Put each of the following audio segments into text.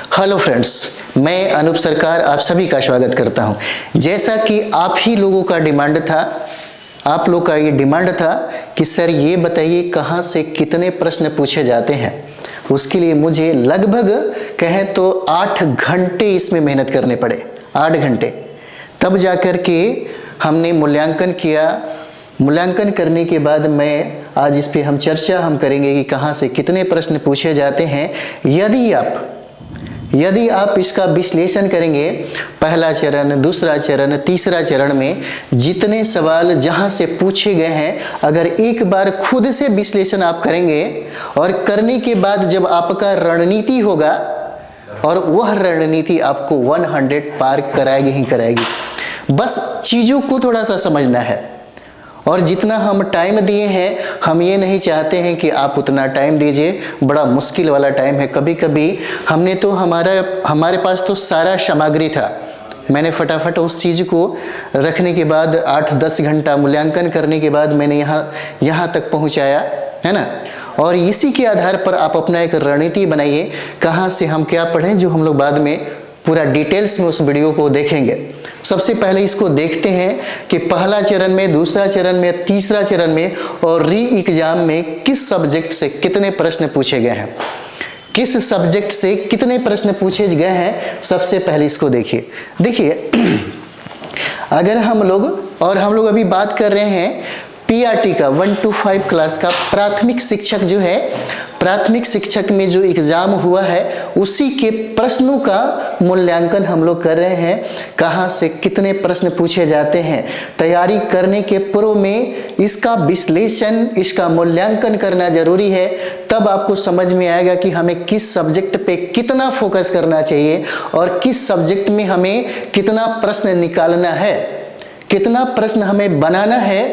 Hello friends, मैं अनूप सरकार आप सभी का स्वागत करता हूं। जैसा कि आप ही लोगों का डिमांड था, आप लोग का ये डिमांड था कि सर ये बताइए कहाँ से कितने प्रश्न पूछे जाते हैं। उसके लिए मुझे लगभग कहें तो 8 घंटे इसमें मेहनत करने पड़े। 8 घंटे तब जाकर के हमने मूल्यांकन किया। मूल्यांकन करने के बाद मैं आज इस पे हम चर्चा करेंगे कि कहाँ से कितने प्रश्न पूछे जाते हैं। यदि आप इसका विश्लेषण करेंगे, पहला चरण, दूसरा चरण, तीसरा चरण में जितने सवाल जहां से पूछे गए हैं, अगर एक बार खुद से विश्लेषण आप करेंगे और करने के बाद जब आपका रणनीति होगा और वह रणनीति आपको 100 पार कराएगी ही कराएगी। बस चीज़ों को थोड़ा सा समझना है और जितना हम टाइम दिए हैं, हम ये नहीं चाहते हैं कि आप उतना टाइम दीजिए। बड़ा मुश्किल वाला टाइम है। कभी कभी हमने तो हमारे पास तो सारा सामग्री था, मैंने फटाफट उस चीज़ को रखने के बाद 8-10 घंटा मूल्यांकन करने के बाद मैंने यहाँ तक पहुँचाया है ना। और इसी के आधार पर आप अपना एक रणनीति बनाइए, कहाँ से हम क्या पढ़ें, जो हम लोग बाद में पूरा डिटेल्स में उस वीडियो को देखेंगे। सबसे पहले इसको देखते हैं कि पहला चरण में, दूसरा चरण में, तीसरा चरण में और री एग्जाम में किस सब्जेक्ट से कितने प्रश्न पूछे गए हैं, किस सब्जेक्ट से कितने प्रश्न पूछे गए हैं। सबसे पहले इसको देखिए अगर हम लोग अभी बात कर रहे हैं पीआरटी का 1 to 5 क्लास का प्राथमिक शिक्षक जो है, प्राथमिक शिक्षक में जो एग्जाम हुआ है उसी के प्रश्नों का मूल्यांकन हम लोग कर रहे हैं। कहाँ से कितने प्रश्न पूछे जाते हैं, तैयारी करने के पूर्व में इसका विश्लेषण, इसका मूल्यांकन करना जरूरी है। तब आपको समझ में आएगा कि हमें किस सब्जेक्ट पे कितना फोकस करना चाहिए और किस सब्जेक्ट में हमें कितना प्रश्न निकालना है, कितना प्रश्न हमें बनाना है।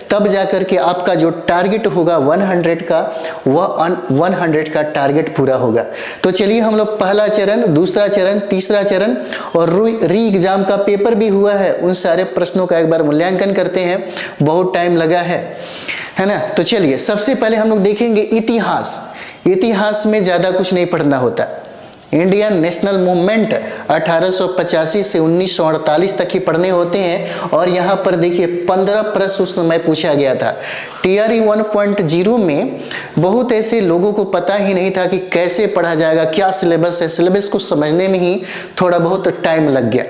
तब जाकर के आपका जो टारगेट होगा 100 का, वह 100 का टारगेट पूरा होगा। तो चलिए हम लोग पहला चरण, दूसरा चरण, तीसरा चरण और री एग्जाम का पेपर भी हुआ है, उन सारे प्रश्नों का एक बार मूल्यांकन करते हैं। बहुत टाइम लगा है ना। तो चलिए सबसे पहले हम लोग देखेंगे इतिहास। इतिहास में ज़्यादा कुछ नहीं पढ़ना होता। इंडियन नेशनल मूवमेंट 1885 से 1948 तक ही पढ़ने होते हैं। और यहाँ पर देखिए 15 प्रश्न उस समय पूछा गया था। टीआरई 1.0 में बहुत ऐसे लोगों को पता ही नहीं था कि कैसे पढ़ा जाएगा, क्या सिलेबस है। सिलेबस को समझने में ही थोड़ा बहुत टाइम लग गया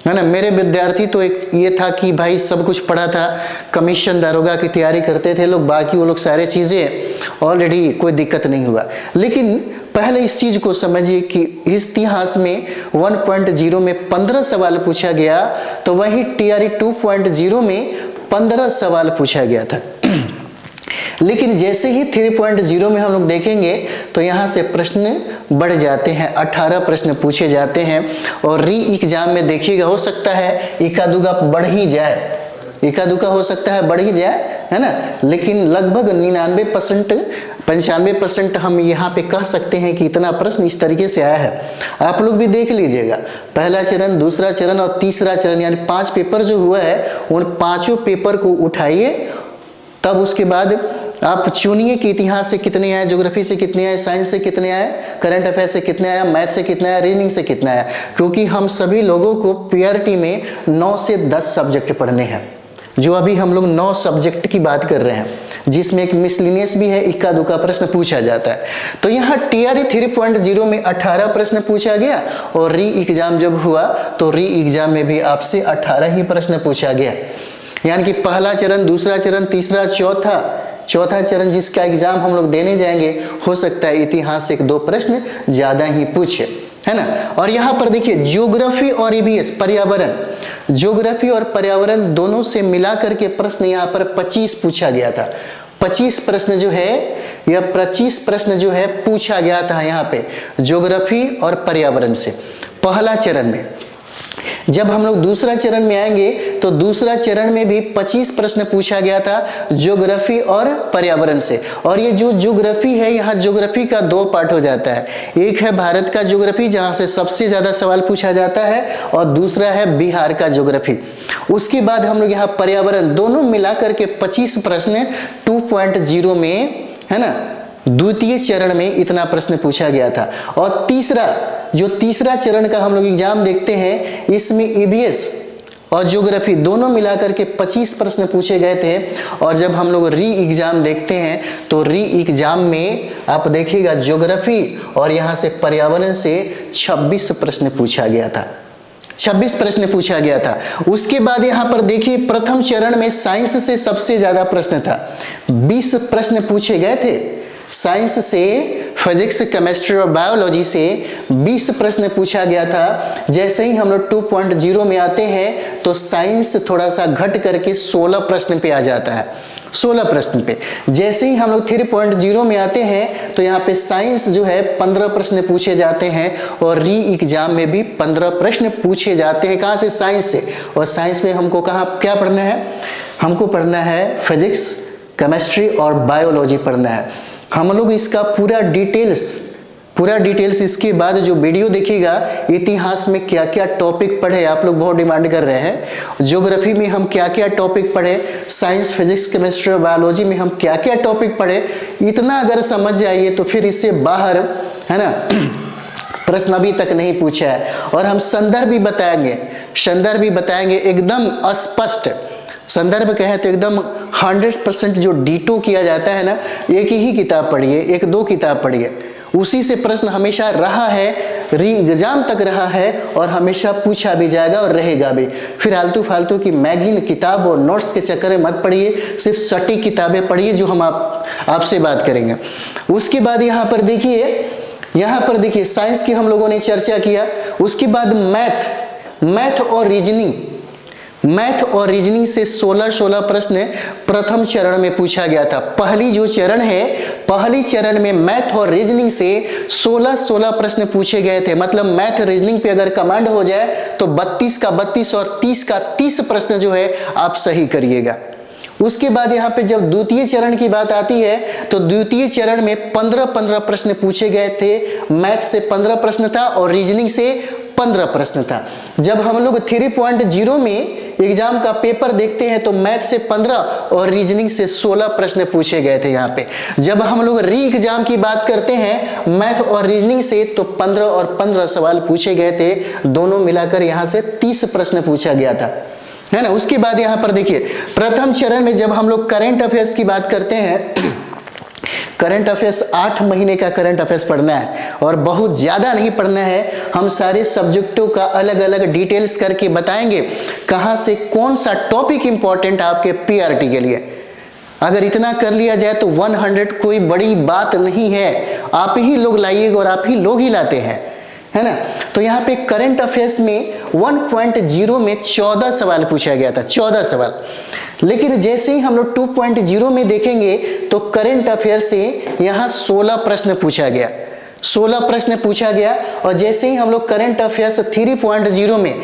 है ना। मेरे विद्यार्थी तो एक ये था कि भाई सब कुछ पढ़ा था, कमीशन दारोगा की तैयारी करते थे लोग, बाकी वो लोग सारे चीज़ें ऑलरेडी, कोई दिक्कत नहीं हुआ। लेकिन पहले इस चीज़ को समझिए कि इतिहास में 1.0 में 15 सवाल पूछा गया, तो वही टीआरई 2.0 में 15 सवाल पूछा गया था। लेकिन जैसे ही 3.0 में हम लोग देखेंगे तो यहाँ से प्रश्न बढ़ जाते हैं, 18 प्रश्न पूछे जाते हैं। और री एग्जाम में देखिएगा, हो सकता है एका दुका बढ़ ही जाए, एका दुका हो सकता है बढ़ ही जाए है ना। लेकिन लगभग 95% हम यहाँ पे कह सकते हैं कि इतना प्रश्न इस तरीके से आया है। आप लोग भी देख लीजिएगा, पहला चरण, दूसरा चरण और तीसरा चरण, यानी 5 पेपर जो हुआ है, उन 5 पेपर को उठाइए। तब उसके बाद आप चुनिए कि इतिहास से कितने आए, ज्योग्राफी से कितने आए, साइंस से कितने आए, करंट अफेयर से कितने आया, मैथ से कितना आया, रीजनिंग से कितना आया। क्योंकि हम सभी लोगों को पीआरटी में 9 से 10 सब्जेक्ट पढ़ने हैं। जो अभी हम लोग 9 सब्जेक्ट की बात कर रहे हैं, जिसमें एक मिसलिनियस भी है, इक्का दुक्का प्रश्न पूछा जाता है। तो यहाँ टीआरई 3.0 में 18 प्रश्न पूछा गया और री एग्जाम जब हुआ तो री एग्जाम में भी आपसे 18 ही प्रश्न पूछा गया। यानी कि पहला चरण, दूसरा चरण, तीसरा, चौथा चरण जिसका एग्जाम हम लोग देने जाएंगे, हो सकता है इतिहास से 1-2 प्रश्न ज़्यादा ही पूछे, है ना। और यहाँ पर देखिए ज्योग्राफी और ईवीएस, पर्यावरण, ज्योग्राफी और पर्यावरण दोनों से मिला करके प्रश्न यहाँ पर 25 पूछा गया था। 25 प्रश्न जो है, यह 25 प्रश्न जो है पूछा गया था यहाँ पे ज्योग्राफी और पर्यावरण से पहला चरण में। जब हम लोग दूसरा चरण में आएंगे तो दूसरा चरण में भी 25 प्रश्न पूछा गया था ज्योग्राफी और पर्यावरण से। और ये जो ज्योग्राफी है, यहाँ ज्योग्राफी का 2 पार्ट हो जाता है। एक है भारत का ज्योग्राफी, जहाँ से सबसे ज्यादा सवाल पूछा जाता है, और दूसरा है बिहार का ज्योग्राफी। उसके बाद हम लोग यहाँ पर्यावरण, दोनों मिलाकर के 25 प्रश्न 2.0 में, है ना, द्वितीय चरण में इतना प्रश्न पूछा गया था। और तीसरा जो तीसरा चरण का हम लोग एग्जाम देखते हैं, इसमें ईवीएस और ज्योग्राफी दोनों मिलाकर के 25 प्रश्न पूछे गए थे। और जब हम लोग री एग्जाम देखते हैं तो री एग्जाम में आप देखिएगा ज्योग्राफी और यहाँ से पर्यावरण से 26 प्रश्न पूछा गया था, 26 प्रश्न पूछा गया था। उसके बाद यहाँ पर देखिए प्रथम चरण में साइंस से सबसे ज्यादा प्रश्न था, 20 प्रश्न पूछे गए थे। साइंस से, फिजिक्स, केमिस्ट्री और बायोलॉजी से 20 प्रश्न पूछा गया था। जैसे ही हम लोग 2.0 में आते हैं तो साइंस थोड़ा सा घट करके 16 प्रश्न पे आ जाता है, 16 प्रश्न पे। जैसे ही हम लोग 3.0 में आते हैं तो यहाँ पे साइंस जो है 15 प्रश्न पूछे जाते हैं और री एग्जाम में भी 15 प्रश्न पूछे जाते हैं। कहाँ से? साइंस से। और साइंस में हमको कहाँ क्या पढ़ना है? हमको पढ़ना है फिजिक्स, केमिस्ट्री और बायोलॉजी पढ़ना है। हम लोग इसका पूरा डिटेल्स इसके बाद जो वीडियो देखिएगा, इतिहास में क्या क्या टॉपिक पढ़े, आप लोग बहुत डिमांड कर रहे हैं। ज्योग्राफी में हम क्या क्या टॉपिक पढ़े, साइंस, फिजिक्स, केमिस्ट्री और बायोलॉजी में हम क्या क्या टॉपिक पढ़े, इतना अगर समझ जाइए तो फिर इससे बाहर, है ना, प्रश्न अभी तक नहीं पूछा है। और हम संदर्भ भी बताएंगे एकदम स्पष्ट। संदर्भ कहें तो एकदम 100% जो डीटो किया जाता है ना, एक ही किताब पढ़िए, 1-2 किताब पढ़िए, उसी से प्रश्न हमेशा रहा है, री एग्जाम तक रहा है और हमेशा पूछा भी जाएगा और रहेगा भी। फिर आलतू फालतू की मैगजीन, किताब और नोट्स के चक्कर में मत पढ़िए, सिर्फ सटीक किताबें पढ़िए जो हम आपसे बात करेंगे। उसके बाद यहाँ पर देखिए साइंस की हम लोगों ने चर्चा किया। उसके बाद मैथ और रीजनिंग से 16 प्रश्न प्रथम चरण में पूछा गया था। पहली चरण में मैथ और रीजनिंग से 16 प्रश्न पूछे गए थे। मतलब मैथ रीजनिंग पे अगर कमांड हो जाए तो 32 का 32 और 30 का 30 प्रश्न जो है आप सही करिएगा। उसके बाद यहाँ पे जब द्वितीय चरण की बात आती है तो द्वितीय चरण में 15 प्रश्न पूछे गए थे। मैथ से 15 प्रश्न था और रीजनिंग से 15 प्रश्न था। जब हम लोग 3.0 में एग्जाम का पेपर देखते हैं तो मैथ से 15 और रीजनिंग से 16 प्रश्न पूछे गए थे यहाँ पे। जब हम लोग री एग्जाम की बात करते हैं मैथ और रीजनिंग से तो 15 और 15 सवाल पूछे गए थे, दोनों मिलाकर यहाँ से 30 प्रश्न पूछा गया था, है ना। उसके बाद यहाँ पर देखिए प्रथम चरण में जब हम लोग करंट अफेयर्स की बात करते हैं, करंट अफेयर्स 8 महीने का करंट अफेयर्स पढ़ना है और बहुत ज़्यादा नहीं पढ़ना है। हम सारे सब्जेक्टों का अलग अलग डिटेल्स करके बताएंगे कहाँ से कौन सा टॉपिक इंपॉर्टेंट आपके पीआरटी के लिए। अगर इतना कर लिया जाए तो 100 कोई बड़ी बात नहीं है, आप ही लोग लाइएगा और आप ही लोग ही लाते हैं, है ना। तो यहाँ पे करंट अफेयर्स में 1.0 में 14 सवाल पूछा गया था, 14 सवाल। लेकिन जैसे ही हम लोग 2.0 में देखेंगे तो करंट अफेयर से यहाँ 16 प्रश्न पूछा गया, 16 प्रश्न पूछा गया। और जैसे ही हम लोग करंट अफेयर्स 3.0 में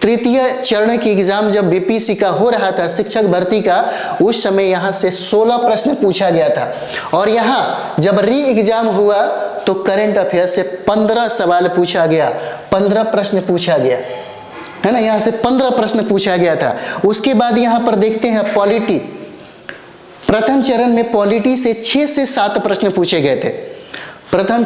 तृतीय चरण की एग्जाम जब बीपीएससी का हो रहा था, शिक्षक भर्ती का, उस समय यहाँ से 16 प्रश्न पूछा गया था। और यहाँ जब री एग्जाम हुआ तो करंट अफेयर से 15 सवाल पूछा गया, 15 प्रश्न पूछा गया, है ना। यहाँ से 15 प्रश्न पूछा गया था। उसके बाद यहाँ पर देखते हैं पॉलिटी। प्रथम चरण में पॉलिटी से 6 से 7 प्रश्न पूछे गए थे। प्रथम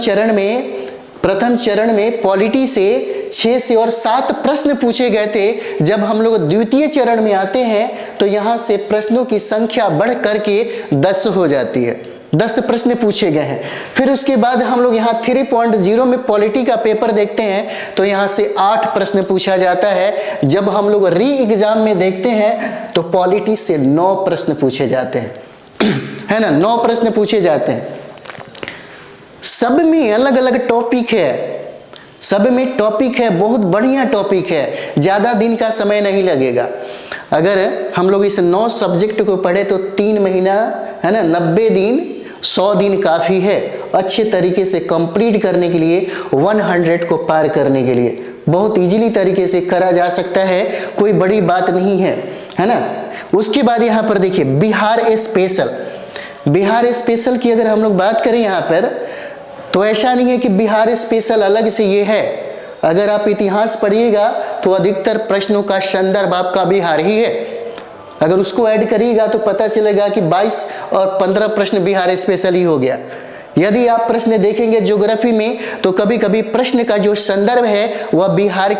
चरण में पॉलिटी से 6 से और 7 प्रश्न पूछे गए थे। जब हम लोग द्वितीय चरण में आते हैं तो यहाँ से प्रश्नों की संख्या बढ़ करके 10 हो जाती है, 10 प्रश्न पूछे गए हैं। फिर उसके बाद हम लोग यहाँ 3.0 में पॉलिटी का पेपर देखते हैं तो यहाँ से 8 प्रश्न पूछा जाता है। जब हम लोग री एग्जाम में देखते हैं तो पॉलिटी से 9 प्रश्न पूछे जाते हैं, है ना, 9 प्रश्न पूछे जाते हैं। सब में अलग अलग टॉपिक है, बहुत बढ़िया टॉपिक है, ज़्यादा दिन का समय नहीं लगेगा। अगर हम लोग इस 9 सब्जेक्ट को पढ़े तो 3 महीना, है ना, 90 दिन, 100 दिन काफ़ी है अच्छे तरीके से कंप्लीट करने के लिए, 100 को पार करने के लिए बहुत इजीली तरीके से करा जा सकता है, कोई बड़ी बात नहीं है, है ना। उसके बाद यहाँ पर देखिए बिहार स्पेशल की अगर हम लोग बात करें यहाँ पर तो ऐसा नहीं है कि बिहार स्पेशल अलग से ये है। अगर आप इतिहास पढ़िएगा तो अधिकतर प्रश्नों का संदर्भ आपका बिहार ही है। अगर उसको ऐड करिएगा तो पता चलेगा कि 22 और 15 प्रश्न बिहार स्पेशल ही हो गया। यदि आप प्रश्न देखेंगे ज्योग्राफी में तो कभी कभी प्रश्न का जो संदर्भ है वह बिहार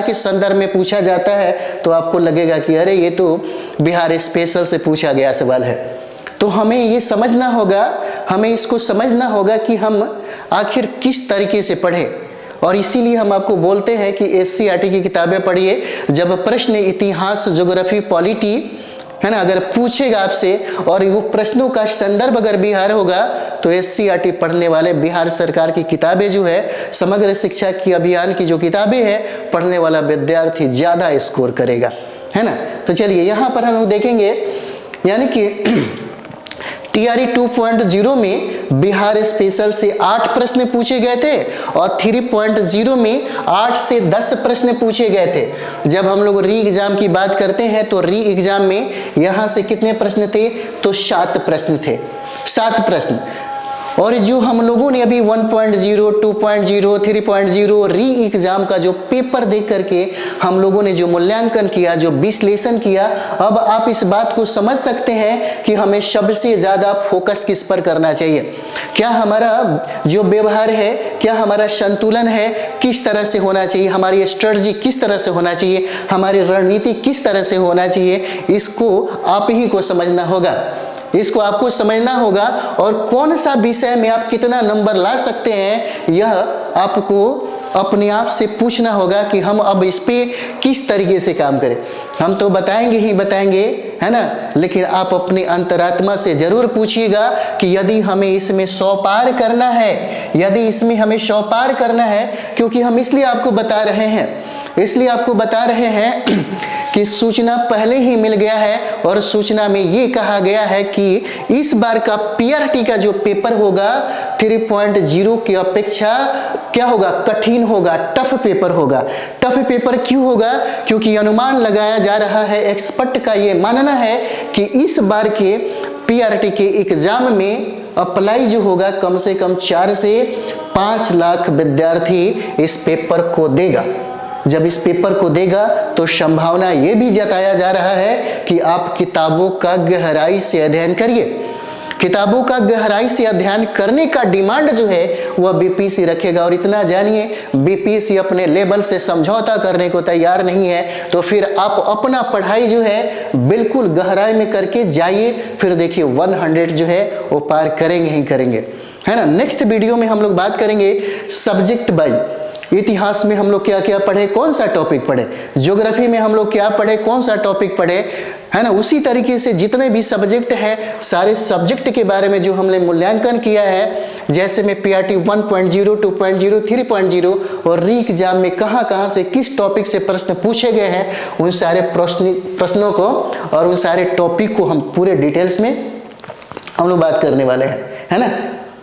के संदर्भ में पूछा जाता है, तो आपको लगेगा कि अरे ये तो बिहार स्पेशल से पूछा गया सवाल है। तो हमें ये समझना होगा, हमें इसको समझना होगा कि हम आखिर किस तरीके से पढ़े, और इसीलिए हम आपको बोलते हैं कि SCERT की किताबें पढ़िए। जब प्रश्न इतिहास, ज्योग्राफी, पॉलिटी है ना अगर पूछेगा आपसे और वो प्रश्नों का संदर्भ अगर बिहार होगा तो SCERT पढ़ने वाले, बिहार सरकार की किताबें जो है, समग्र शिक्षा की अभियान की जो किताबें हैं, पढ़ने वाला विद्यार्थी ज़्यादा स्कोर करेगा, है ना। तो चलिए यहाँ पर हम लोग देखेंगे, यानी कि TRE 2.0 में बिहार स्पेशल से 8 प्रश्न पूछे गए थे और 3.0 में 8 से 10 प्रश्न पूछे गए थे। जब हम लोग री एग्जाम की बात करते हैं तो री एग्जाम में यहाँ से कितने प्रश्न थे, तो 7 प्रश्न थे, 7 प्रश्न। और जो हम लोगों ने अभी 1.0, 2.0, 3.0 री एग्जाम का जो पेपर देख करके हम लोगों ने जो मूल्यांकन किया, जो विश्लेषण किया, अब आप इस बात को समझ सकते हैं कि हमें सबसे ज़्यादा फोकस किस पर करना चाहिए। क्या हमारा जो व्यवहार है, क्या हमारा संतुलन है, किस तरह से होना चाहिए, हमारी स्ट्रेटजी किस तरह से होना चाहिए, हमारी रणनीति किस तरह से होना चाहिए, इसको आप ही को समझना होगा, इसको आपको समझना होगा। और कौन सा विषय में आप कितना नंबर ला सकते हैं, यह आपको अपने आप से पूछना होगा कि हम अब इस पे किस तरीके से काम करें। हम तो बताएंगे ही बताएंगे, है ना, लेकिन आप अपने अंतरात्मा से जरूर पूछिएगा कि यदि हमें इसमें 100 पार करना है, यदि इसमें हमें 100 पार करना है, क्योंकि हम इसलिए आपको बता रहे हैं कि सूचना पहले ही मिल गया है और सूचना में ये कहा गया है कि इस बार का PRT का जो पेपर होगा 3.0 की अपेक्षा क्या होगा, कठिन होगा, टफ पेपर होगा। टफ पेपर क्यों होगा, क्योंकि अनुमान लगाया जा रहा है, एक्सपर्ट का ये मानना है कि इस बार के PRT के एग्जाम में अप्लाई जो होगा कम से कम 4 से 5 लाख विद्यार्थी इस पेपर को देगा। जब इस पेपर को देगा तो संभावना ये भी जताया जा रहा है कि आप किताबों का गहराई से अध्ययन करिए। किताबों का गहराई से अध्ययन करने का डिमांड जो है वह BPSC रखेगा। और इतना जानिए, BPSC अपने लेवल से समझौता करने को तैयार नहीं है, तो फिर आप अपना पढ़ाई जो है बिल्कुल गहराई में करके जाइए, फिर देखिए 100 जो है वो पार करेंगे ही करेंगे, है ना। नेक्स्ट वीडियो में हम लोग बात करेंगे सब्जेक्ट वाइज। इतिहास में हम लोग क्या क्या पढ़े, कौन सा टॉपिक पढ़े, ज्योग्राफी में हम लोग क्या पढ़े, कौन सा टॉपिक पढ़े, है ना। उसी तरीके से जितने भी सब्जेक्ट हैं, सारे सब्जेक्ट के बारे में जो हमने मूल्यांकन किया है, जैसे में PRT 1.0, 2.0, 3.0 और री एग्जाम में कहाँ कहाँ से किस टॉपिक से प्रश्न पूछे गए हैं, उन सारे प्रश्नों को और उन सारे टॉपिक को हम पूरे डिटेल्स में हम लोग बात करने वाले हैं, है ना।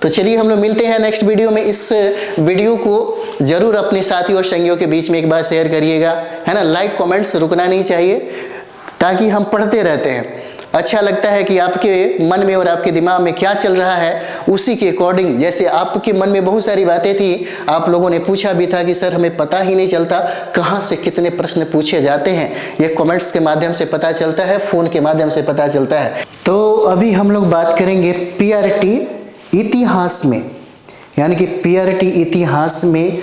तो चलिए हम लोग मिलते हैं नेक्स्ट वीडियो में। इस वीडियो को जरूर अपने साथी और संगियों के बीच में एक बार शेयर करिएगा, है ना। लाइक कमेंट्स रुकना नहीं चाहिए, ताकि हम पढ़ते रहते हैं। अच्छा लगता है कि आपके मन में और आपके दिमाग में क्या चल रहा है, उसी के अकॉर्डिंग, जैसे आपके मन में बहुत सारी बातें थी, आप लोगों ने पूछा भी था कि सर हमें पता ही नहीं चलता कहाँ से कितने प्रश्न पूछे जाते हैं, ये कमेंट्स के माध्यम से पता चलता है, फ़ोन के माध्यम से पता चलता है। तो अभी हम लोग बात करेंगे PRT इतिहास में, यानी कि PRT इतिहास में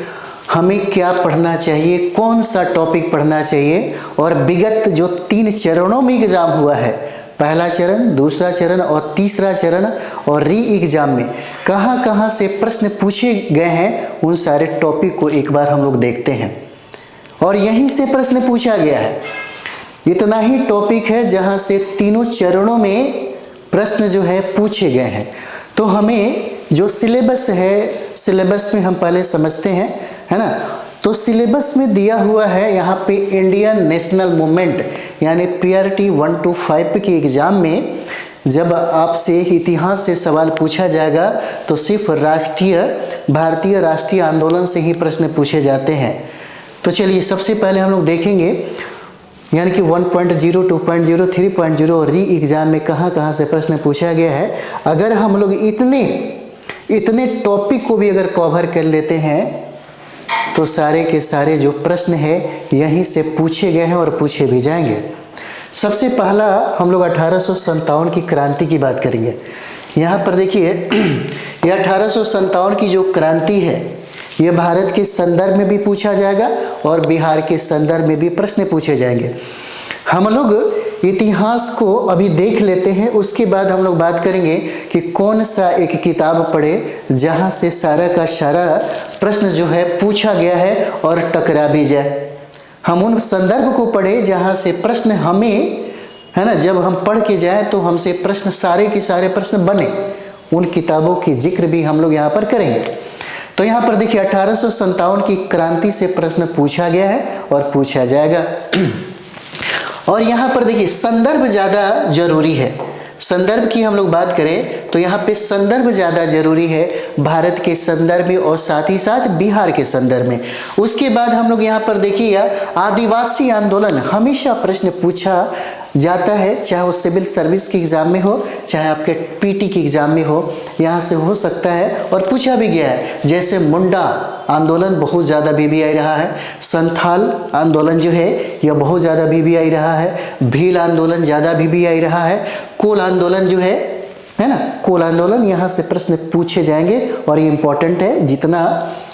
हमें क्या पढ़ना चाहिए, कौन सा टॉपिक पढ़ना चाहिए, और विगत जो 3 चरणों में एग्जाम हुआ है, पहला चरण, दूसरा चरण और तीसरा चरण, और री एग्जाम में कहाँ कहाँ से प्रश्न पूछे गए हैं, उन सारे टॉपिक को एक बार हम लोग देखते हैं। और यहीं से प्रश्न पूछा गया है, इतना ही टॉपिक है जहाँ से तीनों चरणों में प्रश्न जो है पूछे गए हैं। तो हमें जो सिलेबस है, सिलेबस में हम पहले समझते हैं, है ना। तो सिलेबस में दिया हुआ है यहाँ पे इंडियन नेशनल मूवमेंट, यानी PRT 1 to 5 के एग्ज़ाम में जब आपसे इतिहास से सवाल पूछा जाएगा तो सिर्फ भारतीय राष्ट्रीय आंदोलन से ही प्रश्न पूछे जाते हैं। तो चलिए सबसे पहले हम लोग देखेंगे, यानी कि 1.0, 2.0, 3.0 और री एग्जाम में कहाँ कहाँ से प्रश्न पूछा गया है। अगर हम लोग इतने टॉपिक को भी अगर कवर कर लेते हैं तो सारे के सारे जो प्रश्न है यहीं से पूछे गए हैं और पूछे भी जाएंगे। सबसे पहला हम लोग 1857 की क्रांति की बात करेंगे। यहाँ पर देखिए ये 1857 की जो क्रांति है, ये भारत के संदर्भ में भी पूछा जाएगा और बिहार के संदर्भ में भी प्रश्न पूछे जाएंगे। हम लोग इतिहास को अभी देख लेते हैं, उसके बाद हम लोग बात करेंगे कि कौन सा एक किताब पढ़े जहाँ से सारा का सारा प्रश्न जो है पूछा गया है और टकरा भी जाए। हम उन संदर्भ को पढ़े जहाँ से प्रश्न हमें, है ना, जब हम पढ़ के जाए तो हमसे प्रश्न सारे के सारे प्रश्न बने। उन किताबों की जिक्र भी हम लोग यहाँ पर करेंगे। तो यहाँ पर देखिए 1857 की क्रांति से प्रश्न पूछा गया है और पूछा जाएगा। और यहाँ पर देखिए संदर्भ ज़्यादा जरूरी है। संदर्भ की हम लोग बात करें तो यहाँ पे संदर्भ ज़्यादा जरूरी है, भारत के संदर्भ में और साथ ही साथ बिहार के संदर्भ में। उसके बाद हम लोग यहाँ पर देखिए आदिवासी आंदोलन हमेशा प्रश्न पूछा जाता है, चाहे वो सिविल सर्विस की एग्ज़ाम में हो, चाहे आपके पीटी की एग्ज़ाम में हो, यहाँ से हो सकता है और पूछा भी गया है। जैसे मुंडा आंदोलन बहुत ज़्यादा बीबीआई रहा है, संथाल आंदोलन जो है यह बहुत ज़्यादा बीबीआई रहा है, भील आंदोलन ज़्यादा बीबीआई रहा है, कोल आंदोलन जो है ना, कोल आंदोलन यहाँ से प्रश्न पूछे जाएंगे और ये इम्पोर्टेंट है, जितना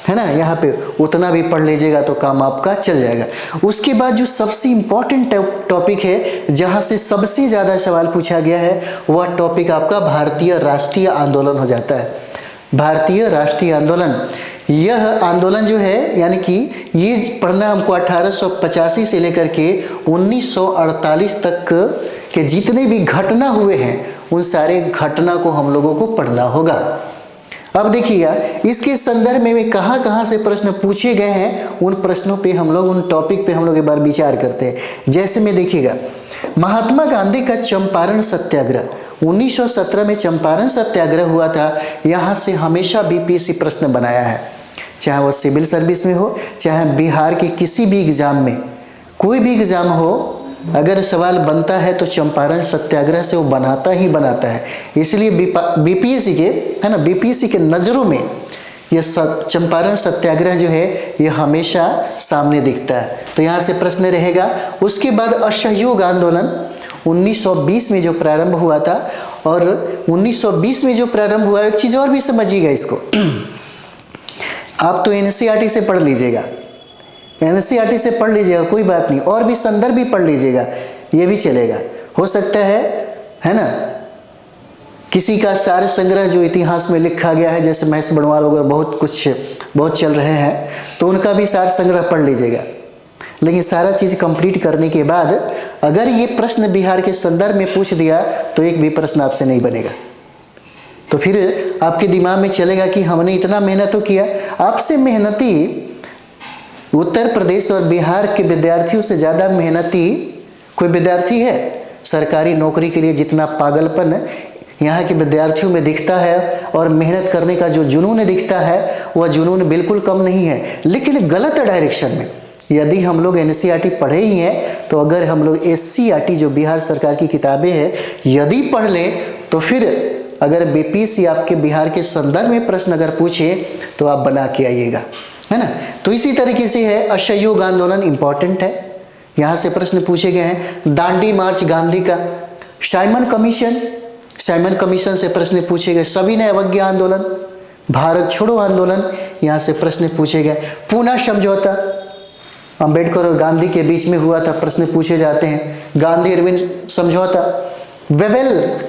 है ना यहाँ पे उतना भी पढ़ लीजिएगा तो काम आपका चल जाएगा। उसके बाद जो सबसे इम्पोर्टेंट टॉपिक है जहाँ से सबसे ज़्यादा सवाल पूछा गया है वह टॉपिक आपका भारतीय राष्ट्रीय आंदोलन हो जाता है। भारतीय राष्ट्रीय आंदोलन, यह आंदोलन जो है यानी कि ये पढ़ना हमको 1885 से लेकर के 1948 तक के जितने भी घटना हुए हैं उन सारे घटना को हम लोगों को पढ़ना होगा। अब देखिएगा इसके संदर्भ में कहाँ से प्रश्न पूछे गए हैं, उन प्रश्नों पे हम लोग, उन टॉपिक पे हम लोग एक बार विचार करते हैं। जैसे में देखिएगा महात्मा गांधी का चंपारण सत्याग्रह 1917 में चंपारण सत्याग्रह हुआ था। यहाँ से हमेशा बीपीएससी प्रश्न बनाया है, चाहे वो सिविल सर्विस में हो, चाहे बिहार के किसी भी एग्जाम में, कोई भी एग्जाम हो, अगर सवाल बनता है तो चंपारण सत्याग्रह से वो बनाता ही बनाता है। इसलिए बीपीएससी के, है ना, बीपीएससी के नज़रों में ये चंपारण सत्याग्रह जो है ये हमेशा सामने दिखता है। तो यहाँ से प्रश्न रहेगा। उसके बाद असहयोग आंदोलन 1920 में जो प्रारंभ हुआ था, और 1920 में जो प्रारंभ हुआ, एक चीज़ और भी समझिएगा इसको, आप तो एनसीईआरटी से पढ़ लीजिएगा, एनसीईआरटी से पढ़ लीजिएगा, कोई बात नहीं, और भी संदर्भ भी पढ़ लीजिएगा, ये भी चलेगा। हो सकता है ना, किसी का सार संग्रह जो इतिहास में लिखा गया है, जैसे महेश बड़वाल वगैरह बहुत चल रहे हैं, तो उनका भी सार संग्रह पढ़ लीजिएगा। लेकिन सारा चीज़ कंप्लीट करने के बाद अगर ये प्रश्न बिहार के संदर्भ में पूछ दिया तो एक भी प्रश्न आपसे नहीं बनेगा। तो फिर आपके दिमाग में चलेगा कि हमने इतना मेहनत तो किया। आपसे मेहनती उत्तर प्रदेश और बिहार के विद्यार्थियों से ज़्यादा मेहनती कोई विद्यार्थी है? सरकारी नौकरी के लिए जितना पागलपन यहाँ के विद्यार्थियों में दिखता है और मेहनत करने का जो जुनून दिखता है, वह जुनून बिल्कुल कम नहीं है, लेकिन गलत डायरेक्शन में। यदि हम लोग एनसीईआरटी पढ़े ही हैं, तो अगर हम लोग एससीईआरटी जो बिहार सरकार की किताबें हैं यदि पढ़ लें, तो फिर अगर बीपीएससी आपके बिहार के संदर्भ में प्रश्न अगर पूछे तो आप बना के आइएगा, है ना। तो इसी तरीके से है असहयोग आंदोलन, इम्पॉर्टेंट है, यहाँ से प्रश्न पूछे गए हैं। दांडी मार्च गांधी का, साइमन कमीशन से प्रश्न पूछे गए। सविनय अवज्ञा आंदोलन, भारत छोड़ो आंदोलन, यहाँ से प्रश्न पूछे गए। पूना समझौता अंबेडकर और गांधी के बीच में हुआ था, प्रश्न पूछे जाते हैं। गांधी इरविन समझौता, वेवेल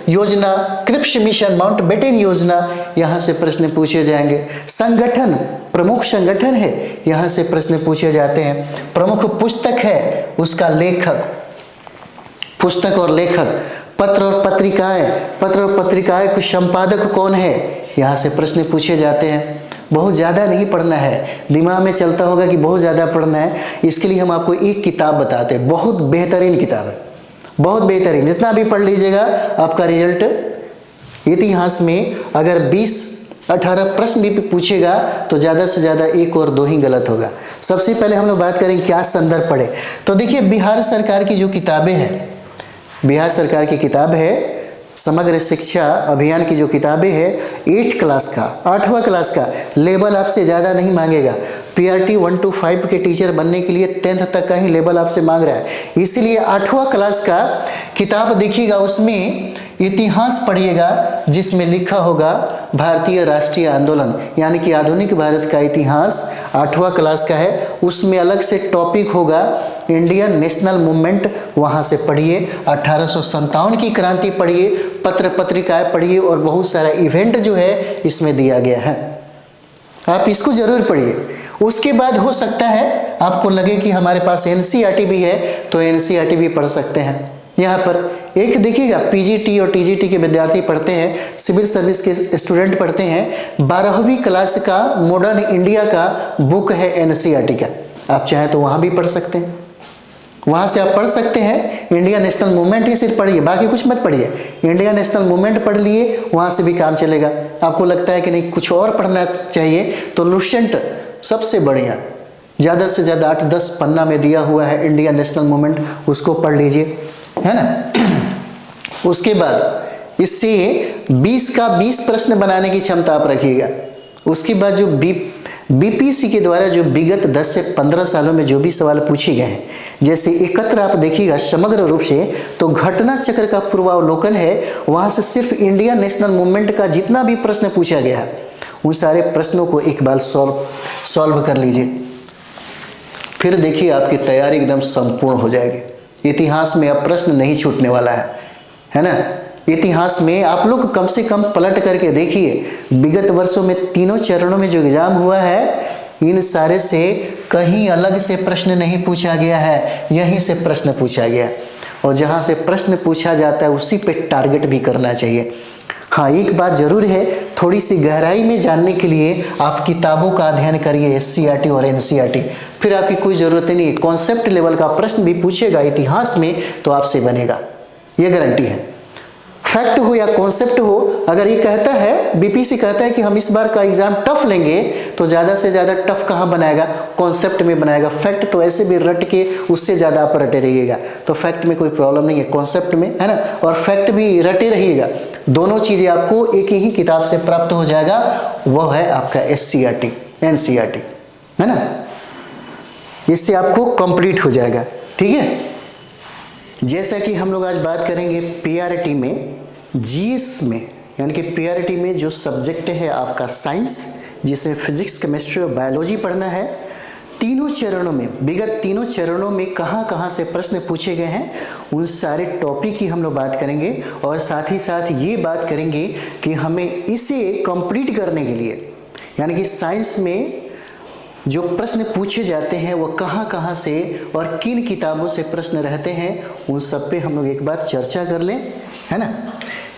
योजना, क्रिप्स मिशन, माउंटबेटन योजना, यहाँ से प्रश्न पूछे जाएंगे। संगठन, प्रमुख संगठन है, यहाँ से प्रश्न पूछे जाते हैं। प्रमुख पुस्तक है, उसका लेखक, पुस्तक और लेखक। पत्र और पत्रिकाएं के संपादक कौन है, यहाँ से प्रश्न पूछे जाते हैं। बहुत ज़्यादा नहीं पढ़ना है, दिमाग में चलता होगा कि बहुत ज़्यादा पढ़ना है, इसके लिए हम आपको एक किताब बताते हैं, बहुत बेहतरीन किताब है, बहुत बेहतरीन। जितना भी पढ़ लीजिएगा आपका रिजल्ट इतिहास में अगर 20-18 प्रश्न भी पूछेगा तो ज़्यादा से ज़्यादा 1 और 2 ही गलत होगा। सबसे पहले हम लोग बात करेंगे क्या संदर्भ पढ़े। तो देखिए बिहार सरकार की जो किताबें हैं, बिहार सरकार की किताब है समग्र शिक्षा अभियान की जो किताबें है, 8 क्लास का, 8वां क्लास का लेवल आपसे ज़्यादा नहीं मांगेगा। पीआरटी 1 to 5 के टीचर बनने के लिए 10th तक का ही लेवल आपसे मांग रहा है, इसलिए 8वां क्लास का किताब देखिएगा। उसमें इतिहास पढ़िएगा जिसमें लिखा होगा भारतीय राष्ट्रीय आंदोलन, यानी कि आधुनिक भारत का इतिहास 8वां क्लास का है। उसमें अलग से टॉपिक होगा इंडियन नेशनल मूवमेंट, वहाँ से पढ़िए। 1857 की क्रांति पढ़िए, पत्र पत्रिकाएं पढ़िए और बहुत सारा इवेंट जो है इसमें दिया गया है, आप इसको जरूर पढ़िए। उसके बाद हो सकता है आपको लगे कि हमारे पास एनसीईआरटी भी है, तो एनसीईआरटी भी पढ़ सकते हैं। यहाँ पर एक देखिएगा, पीजीटी और टीजीटी के विद्यार्थी पढ़ते हैं, सिविल सर्विस के स्टूडेंट पढ़ते हैं। 12वीं क्लास का मॉडर्न इंडिया का बुक है एनसीईआरटी का, आप चाहें तो वहाँ भी पढ़ सकते हैं, वहाँ से आप पढ़ सकते हैं। इंडिया नेशनल मूवमेंट ही सिर्फ पढ़िए, बाकी कुछ मत पढ़िए। इंडिया नेशनल मूवमेंट पढ़ लिए, वहाँ से भी काम चलेगा। आपको लगता है कि नहीं कुछ और पढ़ना चाहिए, तो लुसेंट सबसे बढ़िया, ज़्यादा से ज़्यादा 8-10 पन्ना में दिया हुआ है इंडिया नेशनल मूवमेंट, उसको पढ़ लीजिए, है ना। उसके बाद इससे 20 का 20 प्रश्न बनाने की क्षमता आप रखिएगा। उसके बाद जो बीपीसी के द्वारा जो विगत 10 से 15 सालों में जो भी सवाल पूछे गए हैं, जैसे एकत्र आप देखिएगा समग्र रूप से, तो घटना चक्र का पूर्वावलोकन है, वहाँ से सिर्फ इंडिया नेशनल मूवमेंट का जितना भी प्रश्न पूछा गया है उन सारे प्रश्नों को एक बार सॉल्व कर लीजिए, फिर देखिए आपकी तैयारी एकदम संपूर्ण हो जाएगी। इतिहास में अब प्रश्न नहीं छूटने वाला है ना। इतिहास में आप लोग कम से कम पलट करके देखिए, विगत वर्षों में तीनों चरणों में जो एग्जाम हुआ है, इन सारे से कहीं अलग से प्रश्न नहीं पूछा गया है, यहीं से प्रश्न पूछा गया। और जहाँ से प्रश्न पूछा जाता है उसी पे टारगेट भी करना चाहिए। हाँ, एक बात जरूर है, थोड़ी सी गहराई में जानने के लिए आप किताबों का अध्ययन करिए, एससीईआरटी और एनसीईआरटी, फिर आपकी कोई ज़रूरत नहीं है। कॉन्सेप्ट लेवल का प्रश्न भी पूछेगा इतिहास में तो आपसे बनेगा, ये गारंटी है। फैक्ट हो या कॉन्सेप्ट हो, अगर ये कहता है, बीपीसी कहता है कि हम इस बार का एग्जाम टफ लेंगे, तो ज़्यादा से ज़्यादा टफ कहाँ बनाएगा, कॉन्सेप्ट में बनाएगा। फैक्ट तो ऐसे भी रट के उससे ज़्यादा आप रटे रहिएगा, तो फैक्ट में कोई प्रॉब्लम नहीं है, कॉन्सेप्ट में, है ना। और फैक्ट भी रटे रहिएगा, दोनों चीज़ें आपको एक ही किताब से प्राप्त हो जाएगा, वह है आपका एससीईआरटी एनसीईआरटी, है ना। इससे आपको कंप्लीट हो जाएगा, ठीक है। जैसा कि हम लोग आज बात करेंगे पीआरटी में, जीएस में, यानी कि पीआरटी में जो सब्जेक्ट है आपका साइंस, जिसमें फिजिक्स, केमिस्ट्री और बायोलॉजी पढ़ना है। तीनों चरणों में, विगत तीनों चरणों में कहाँ कहाँ से प्रश्न पूछे गए हैं, उन सारे टॉपिक की हम लोग बात करेंगे। और साथ ही साथ ये बात करेंगे कि हमें इसे कंप्लीट करने के लिए, यानी कि साइंस में जो प्रश्न पूछे जाते हैं वो कहाँ कहाँ से और किन किताबों से प्रश्न रहते हैं, उन सब पे हम लोग एक बार चर्चा कर लें, है ना।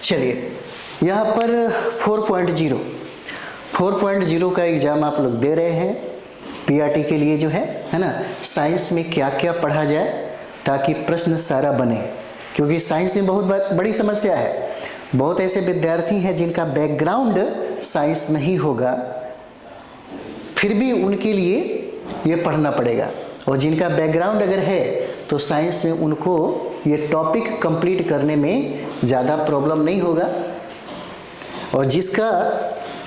चलिए, यहाँ पर 4.0 का एग्ज़ाम आप लोग दे रहे हैं पीआरटी के लिए जो है ना। साइंस में क्या क्या पढ़ा जाए ताकि प्रश्न सारा बने, क्योंकि साइंस में बहुत बड़ी समस्या है। बहुत ऐसे विद्यार्थी हैं जिनका बैकग्राउंड साइंस नहीं होगा, फिर भी उनके लिए ये पढ़ना पड़ेगा। और जिनका बैकग्राउंड अगर है तो साइंस में उनको ये टॉपिक कंप्लीट करने में ज़्यादा प्रॉब्लम नहीं होगा। और जिसका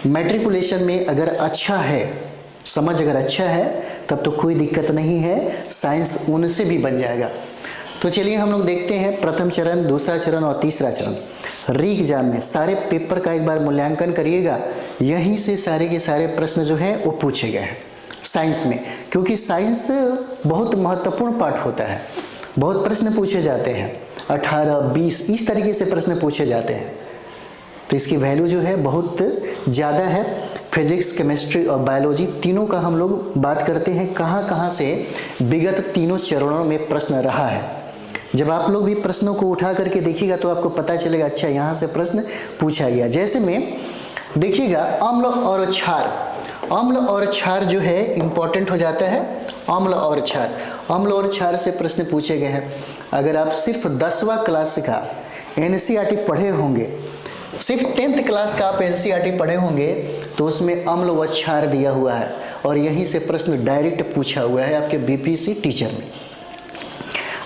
मैट्रिकुलेशन में अगर अच्छा है, समझ अगर अच्छा है, तब तो कोई दिक्कत नहीं है, साइंस उनसे भी बन जाएगा। तो चलिए हम लोग देखते हैं प्रथम चरण, दूसरा चरण और तीसरा चरण। री एग्जाम में सारे पेपर का एक बार मूल्यांकन करिएगा, यहीं से सारे के सारे प्रश्न जो है वो पूछे गए हैं साइंस में, क्योंकि साइंस बहुत महत्वपूर्ण पार्ट होता है। बहुत प्रश्न पूछे जाते हैं, 18-20 इस तरीके से प्रश्न पूछे जाते हैं, तो इसकी वैल्यू जो है बहुत ज़्यादा है। फिजिक्स, केमिस्ट्री और बायोलॉजी तीनों का हम लोग बात करते हैं, कहाँ कहाँ से विगत तीनों चरणों में प्रश्न रहा है। जब आप लोग भी प्रश्नों को उठा करके देखिएगा तो आपको पता चलेगा, अच्छा यहाँ से प्रश्न पूछा गया। जैसे में देखिएगा अम्ल और क्षार, अम्ल और क्षार जो है इम्पोर्टेंट हो जाता है। अम्ल और क्षार, अम्ल और क्षार से प्रश्न पूछे गए हैं। अगर आप सिर्फ 10वां क्लास का एनसीईआरटी पढ़े होंगे, सिर्फ 10th क्लास का आप एनसीईआरटी पढ़े होंगे, तो उसमें अम्ल व क्षार दिया हुआ है और यहीं से प्रश्न डायरेक्ट पूछा हुआ है आपके बीपीसी टीचर में।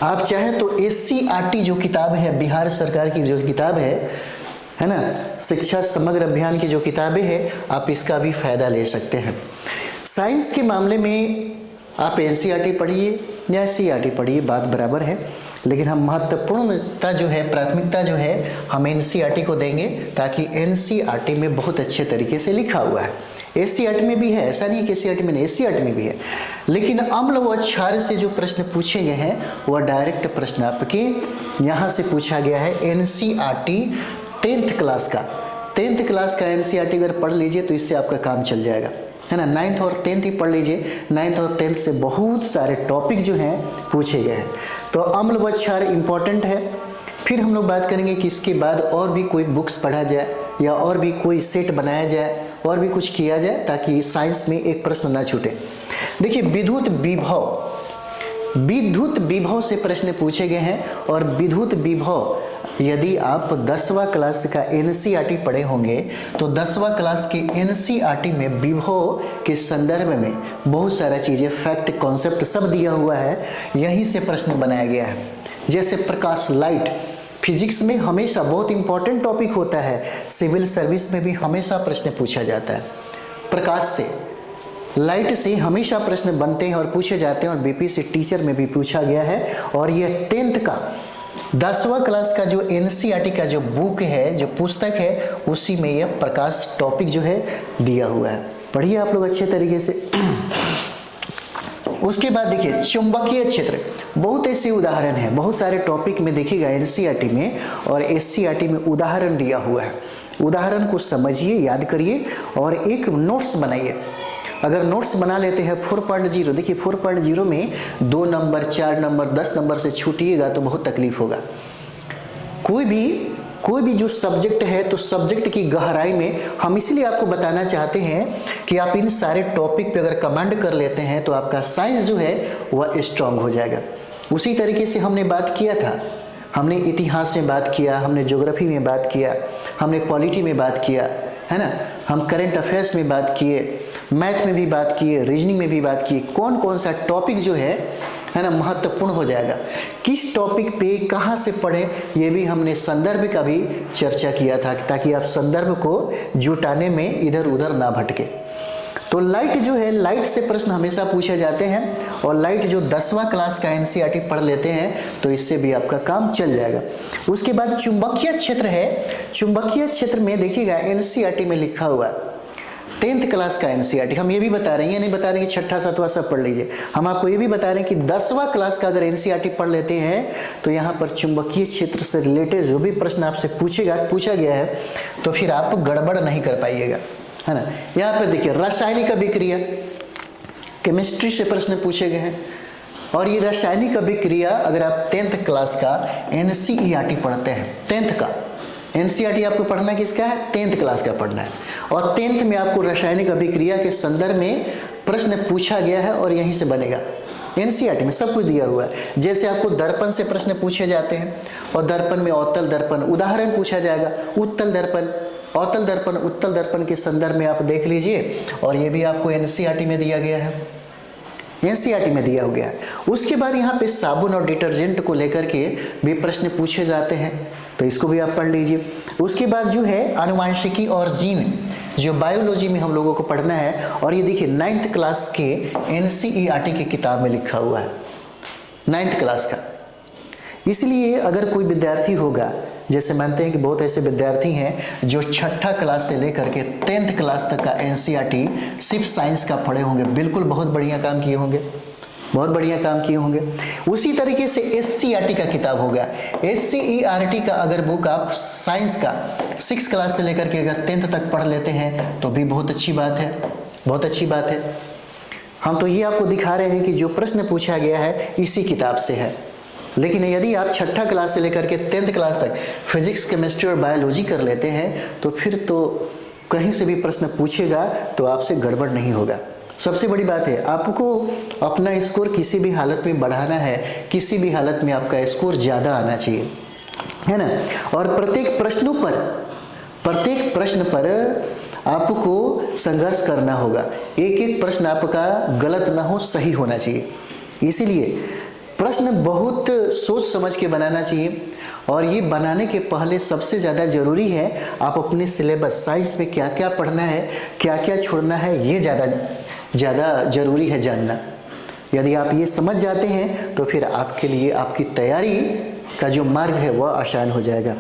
आप चाहे तो एससीईआरटी जो किताब है, बिहार सरकार की जो किताब है ना, शिक्षा समग्र अभियान की जो किताबें हैं, आप इसका भी फायदा ले सकते हैं। साइंस के मामले में आप एनसीईआरटी पढ़िए या एससीईआरटी पढ़िए, बात बराबर है। लेकिन हम महत्वपूर्णता जो है, प्राथमिकता जो है हम एनसीईआरटी को देंगे, ताकि एनसीईआरटी में बहुत अच्छे तरीके से लिखा हुआ है। एससीईआरटी में भी है, ऐसा नहीं है कि एससीईआरटी में नहीं, एससीईआरटी में भी है। लेकिन अम्ल व क्षार से जो प्रश्न पूछे गए हैं वह डायरेक्ट प्रश्न आपके यहाँ से पूछा गया है। एनसीईआरटी 10th क्लास का, 10th क्लास का एनसीईआरटी अगर पढ़ लीजिए तो इससे आपका काम चल जाएगा, है ना। 9th और 10th ही पढ़ लीजिए, 9th और 10th से बहुत सारे टॉपिक जो हैं पूछे गए हैं। तो अम्ल व क्षार इंपॉर्टेंट है। फिर हम लोग बात करेंगे कि इसके बाद और भी कोई बुक्स पढ़ा जाए या और भी कोई सेट बनाया जाए और भी कुछ किया जाए, ताकि साइंस में एक प्रश्न ना छूटे। देखिए विद्युत विभव से प्रश्न पूछे गए हैं। और विद्युत विभव यदि आप 10वां क्लास का एनसीईआरटी पढ़े होंगे तो 10वां क्लास के एनसीईआरटी में विभव के संदर्भ में बहुत सारा चीज़ें, फैक्ट, कॉन्सेप्ट सब दिया हुआ है, यहीं से प्रश्न बनाया गया है। जैसे प्रकाश, लाइट, फिजिक्स में हमेशा बहुत इंपॉर्टेंट टॉपिक होता है, सिविल सर्विस में भी हमेशा प्रश्न पूछा जाता है। प्रकाश से, लाइट से हमेशा प्रश्न बनते हैं और पूछे जाते हैं, और बीपीएससी टीचर में भी पूछा गया है। और यह 10th का 10वां क्लास का जो एनसीईआरटी का जो बुक है, जो पुस्तक है, उसी में यह प्रकाश टॉपिक जो है दिया हुआ है। पढ़िए आप लोग अच्छे तरीके से। उसके बाद देखिए चुंबकीय क्षेत्र, बहुत ऐसे उदाहरण हैं, बहुत सारे टॉपिक में देखिएगा एनसीईआरटी में और एससीईआरटी में उदाहरण दिया हुआ है। उदाहरण को समझिए, याद करिए और एक नोट्स बनाइए। अगर नोट्स बना लेते हैं 4.0, देखिए 4.0 में 2 नंबर, 4 नंबर, 10 नंबर से छूटिएगा तो बहुत तकलीफ होगा। कोई भी जो सब्जेक्ट है तो सब्जेक्ट की गहराई में हम इसलिए आपको बताना चाहते हैं कि आप इन सारे टॉपिक पे अगर कमांड कर लेते हैं तो आपका साइंस जो है वह स्ट्रांग हो जाएगा। उसी तरीके से हमने बात किया था, हमने इतिहास में बात किया, हमने ज्योग्राफी में बात किया, हमने पॉलिटी में बात किया, है ना, हम करेंट अफेयर्स में बात किए, मैथ में भी बात किए, रीजनिंग में भी बात किए। कौन कौन सा टॉपिक जो है ना, महत्वपूर्ण हो जाएगा, किस टॉपिक पे कहाँ से पढ़ें, ये भी हमने संदर्भ का भी चर्चा किया था, ताकि आप संदर्भ को जुटाने में इधर उधर ना भटके। तो लाइट जो है, लाइट से प्रश्न हमेशा पूछे जाते हैं, और लाइट जो 10वां क्लास का एनसीईआरटी पढ़ लेते हैं तो इससे भी आपका काम चल जाएगा। उसके बाद चुंबकीय क्षेत्र है। चुंबकीय क्षेत्र में देखिएगा एनसीईआरटी में लिखा हुआ 10th क्लास का एनसीईआरटी, हम ये भी बता रहे हैं, ये नहीं बता रहे हैं कि 6ठा 7वां सब पढ़ लीजिए, हम आपको ये भी बता रहे हैं कि 10वां क्लास का अगर एनसीईआरटी पढ़ लेते हैं तो यहाँ पर चुंबकीय क्षेत्र से रिलेटेड जो भी प्रश्न आपसे पूछा गया है तो फिर आप गड़बड़ नहीं कर पाइएगा, है ना। यहाँ पर देखिए रासायनिक अभिक्रिया, केमिस्ट्री से प्रश्न पूछे गए हैं। और ये रासायनिक अभिक्रिया अगर आप 10th क्लास का एनसीईआरटी पढ़ते हैं, 10th का एनसीईआरटी आपको पढ़ना किसका है, 10th क्लास का पढ़ना है। और 10th में आपको रासायनिक अभिक्रिया के संदर्भ में प्रश्न पूछा गया है और यहीं से बनेगा। एनसीईआरटी में सब कुछ दिया हुआ है। जैसे आपको दर्पण से प्रश्न पूछे जाते हैं, और दर्पण में अवतल दर्पण, उदाहरण पूछा जाएगा, उत्तल दर्पण, अवतल दर्पण, उत्तल दर्पण के संदर्भ में आप देख लीजिए, और ये भी आपको एनसीईआरटी में दिया गया है, एनसीईआरटी में दिया गया है। उसके बाद यहाँ पे साबुन और डिटर्जेंट को लेकर के भी प्रश्न पूछे जाते हैं, तो इसको भी आप पढ़ लीजिए। उसके बाद जो है आनुवांशिकी और जीन, जो बायोलॉजी में हम लोगों को पढ़ना है, और ये देखिए 9th क्लास के एनसीईआरटी की किताब में लिखा हुआ है, 9th क्लास का। इसलिए अगर कोई विद्यार्थी होगा, जैसे मानते हैं कि बहुत ऐसे विद्यार्थी हैं जो 6ठा क्लास से लेकर के 10th क्लास तक का एनसीईआरटी सिर्फ साइंस का पढ़े होंगे, बिल्कुल बहुत बढ़िया काम किए होंगे, बहुत बढ़िया काम किए होंगे। उसी तरीके से एससीईआरटी का किताब हो गया, एससीईआरटी का अगर बुक आप साइंस का 6 क्लास से लेकर के अगर 10th तक पढ़ लेते हैं तो भी बहुत अच्छी बात है, बहुत अच्छी बात है। हम तो ये आपको दिखा रहे हैं कि जो प्रश्न पूछा गया है इसी किताब से है। लेकिन यदि आप 6ठा क्लास से लेकर के 10th क्लास तक फिजिक्स, केमिस्ट्री और बायोलॉजी कर लेते हैं तो फिर तो कहीं से भी प्रश्न पूछेगा तो आपसे गड़बड़ नहीं होगा। सबसे बड़ी बात है, आपको अपना स्कोर किसी भी हालत में बढ़ाना है, किसी भी हालत में आपका स्कोर ज़्यादा आना चाहिए, है ना। और प्रत्येक प्रश्न पर आपको संघर्ष करना होगा, एक एक प्रश्न आपका गलत ना हो, सही होना चाहिए। इसीलिए प्रश्न बहुत सोच समझ के बनाना चाहिए, और ये बनाने के पहले सबसे ज़्यादा ज़रूरी है आप अपने सिलेबस, साइंस में क्या क्या पढ़ना है, क्या क्या छोड़ना है, ये ज़्यादा ज़रूरी है जानना। यदि आप ये समझ जाते हैं तो फिर आपके लिए आपकी तैयारी का जो मार्ग है वह आसान हो जाएगा।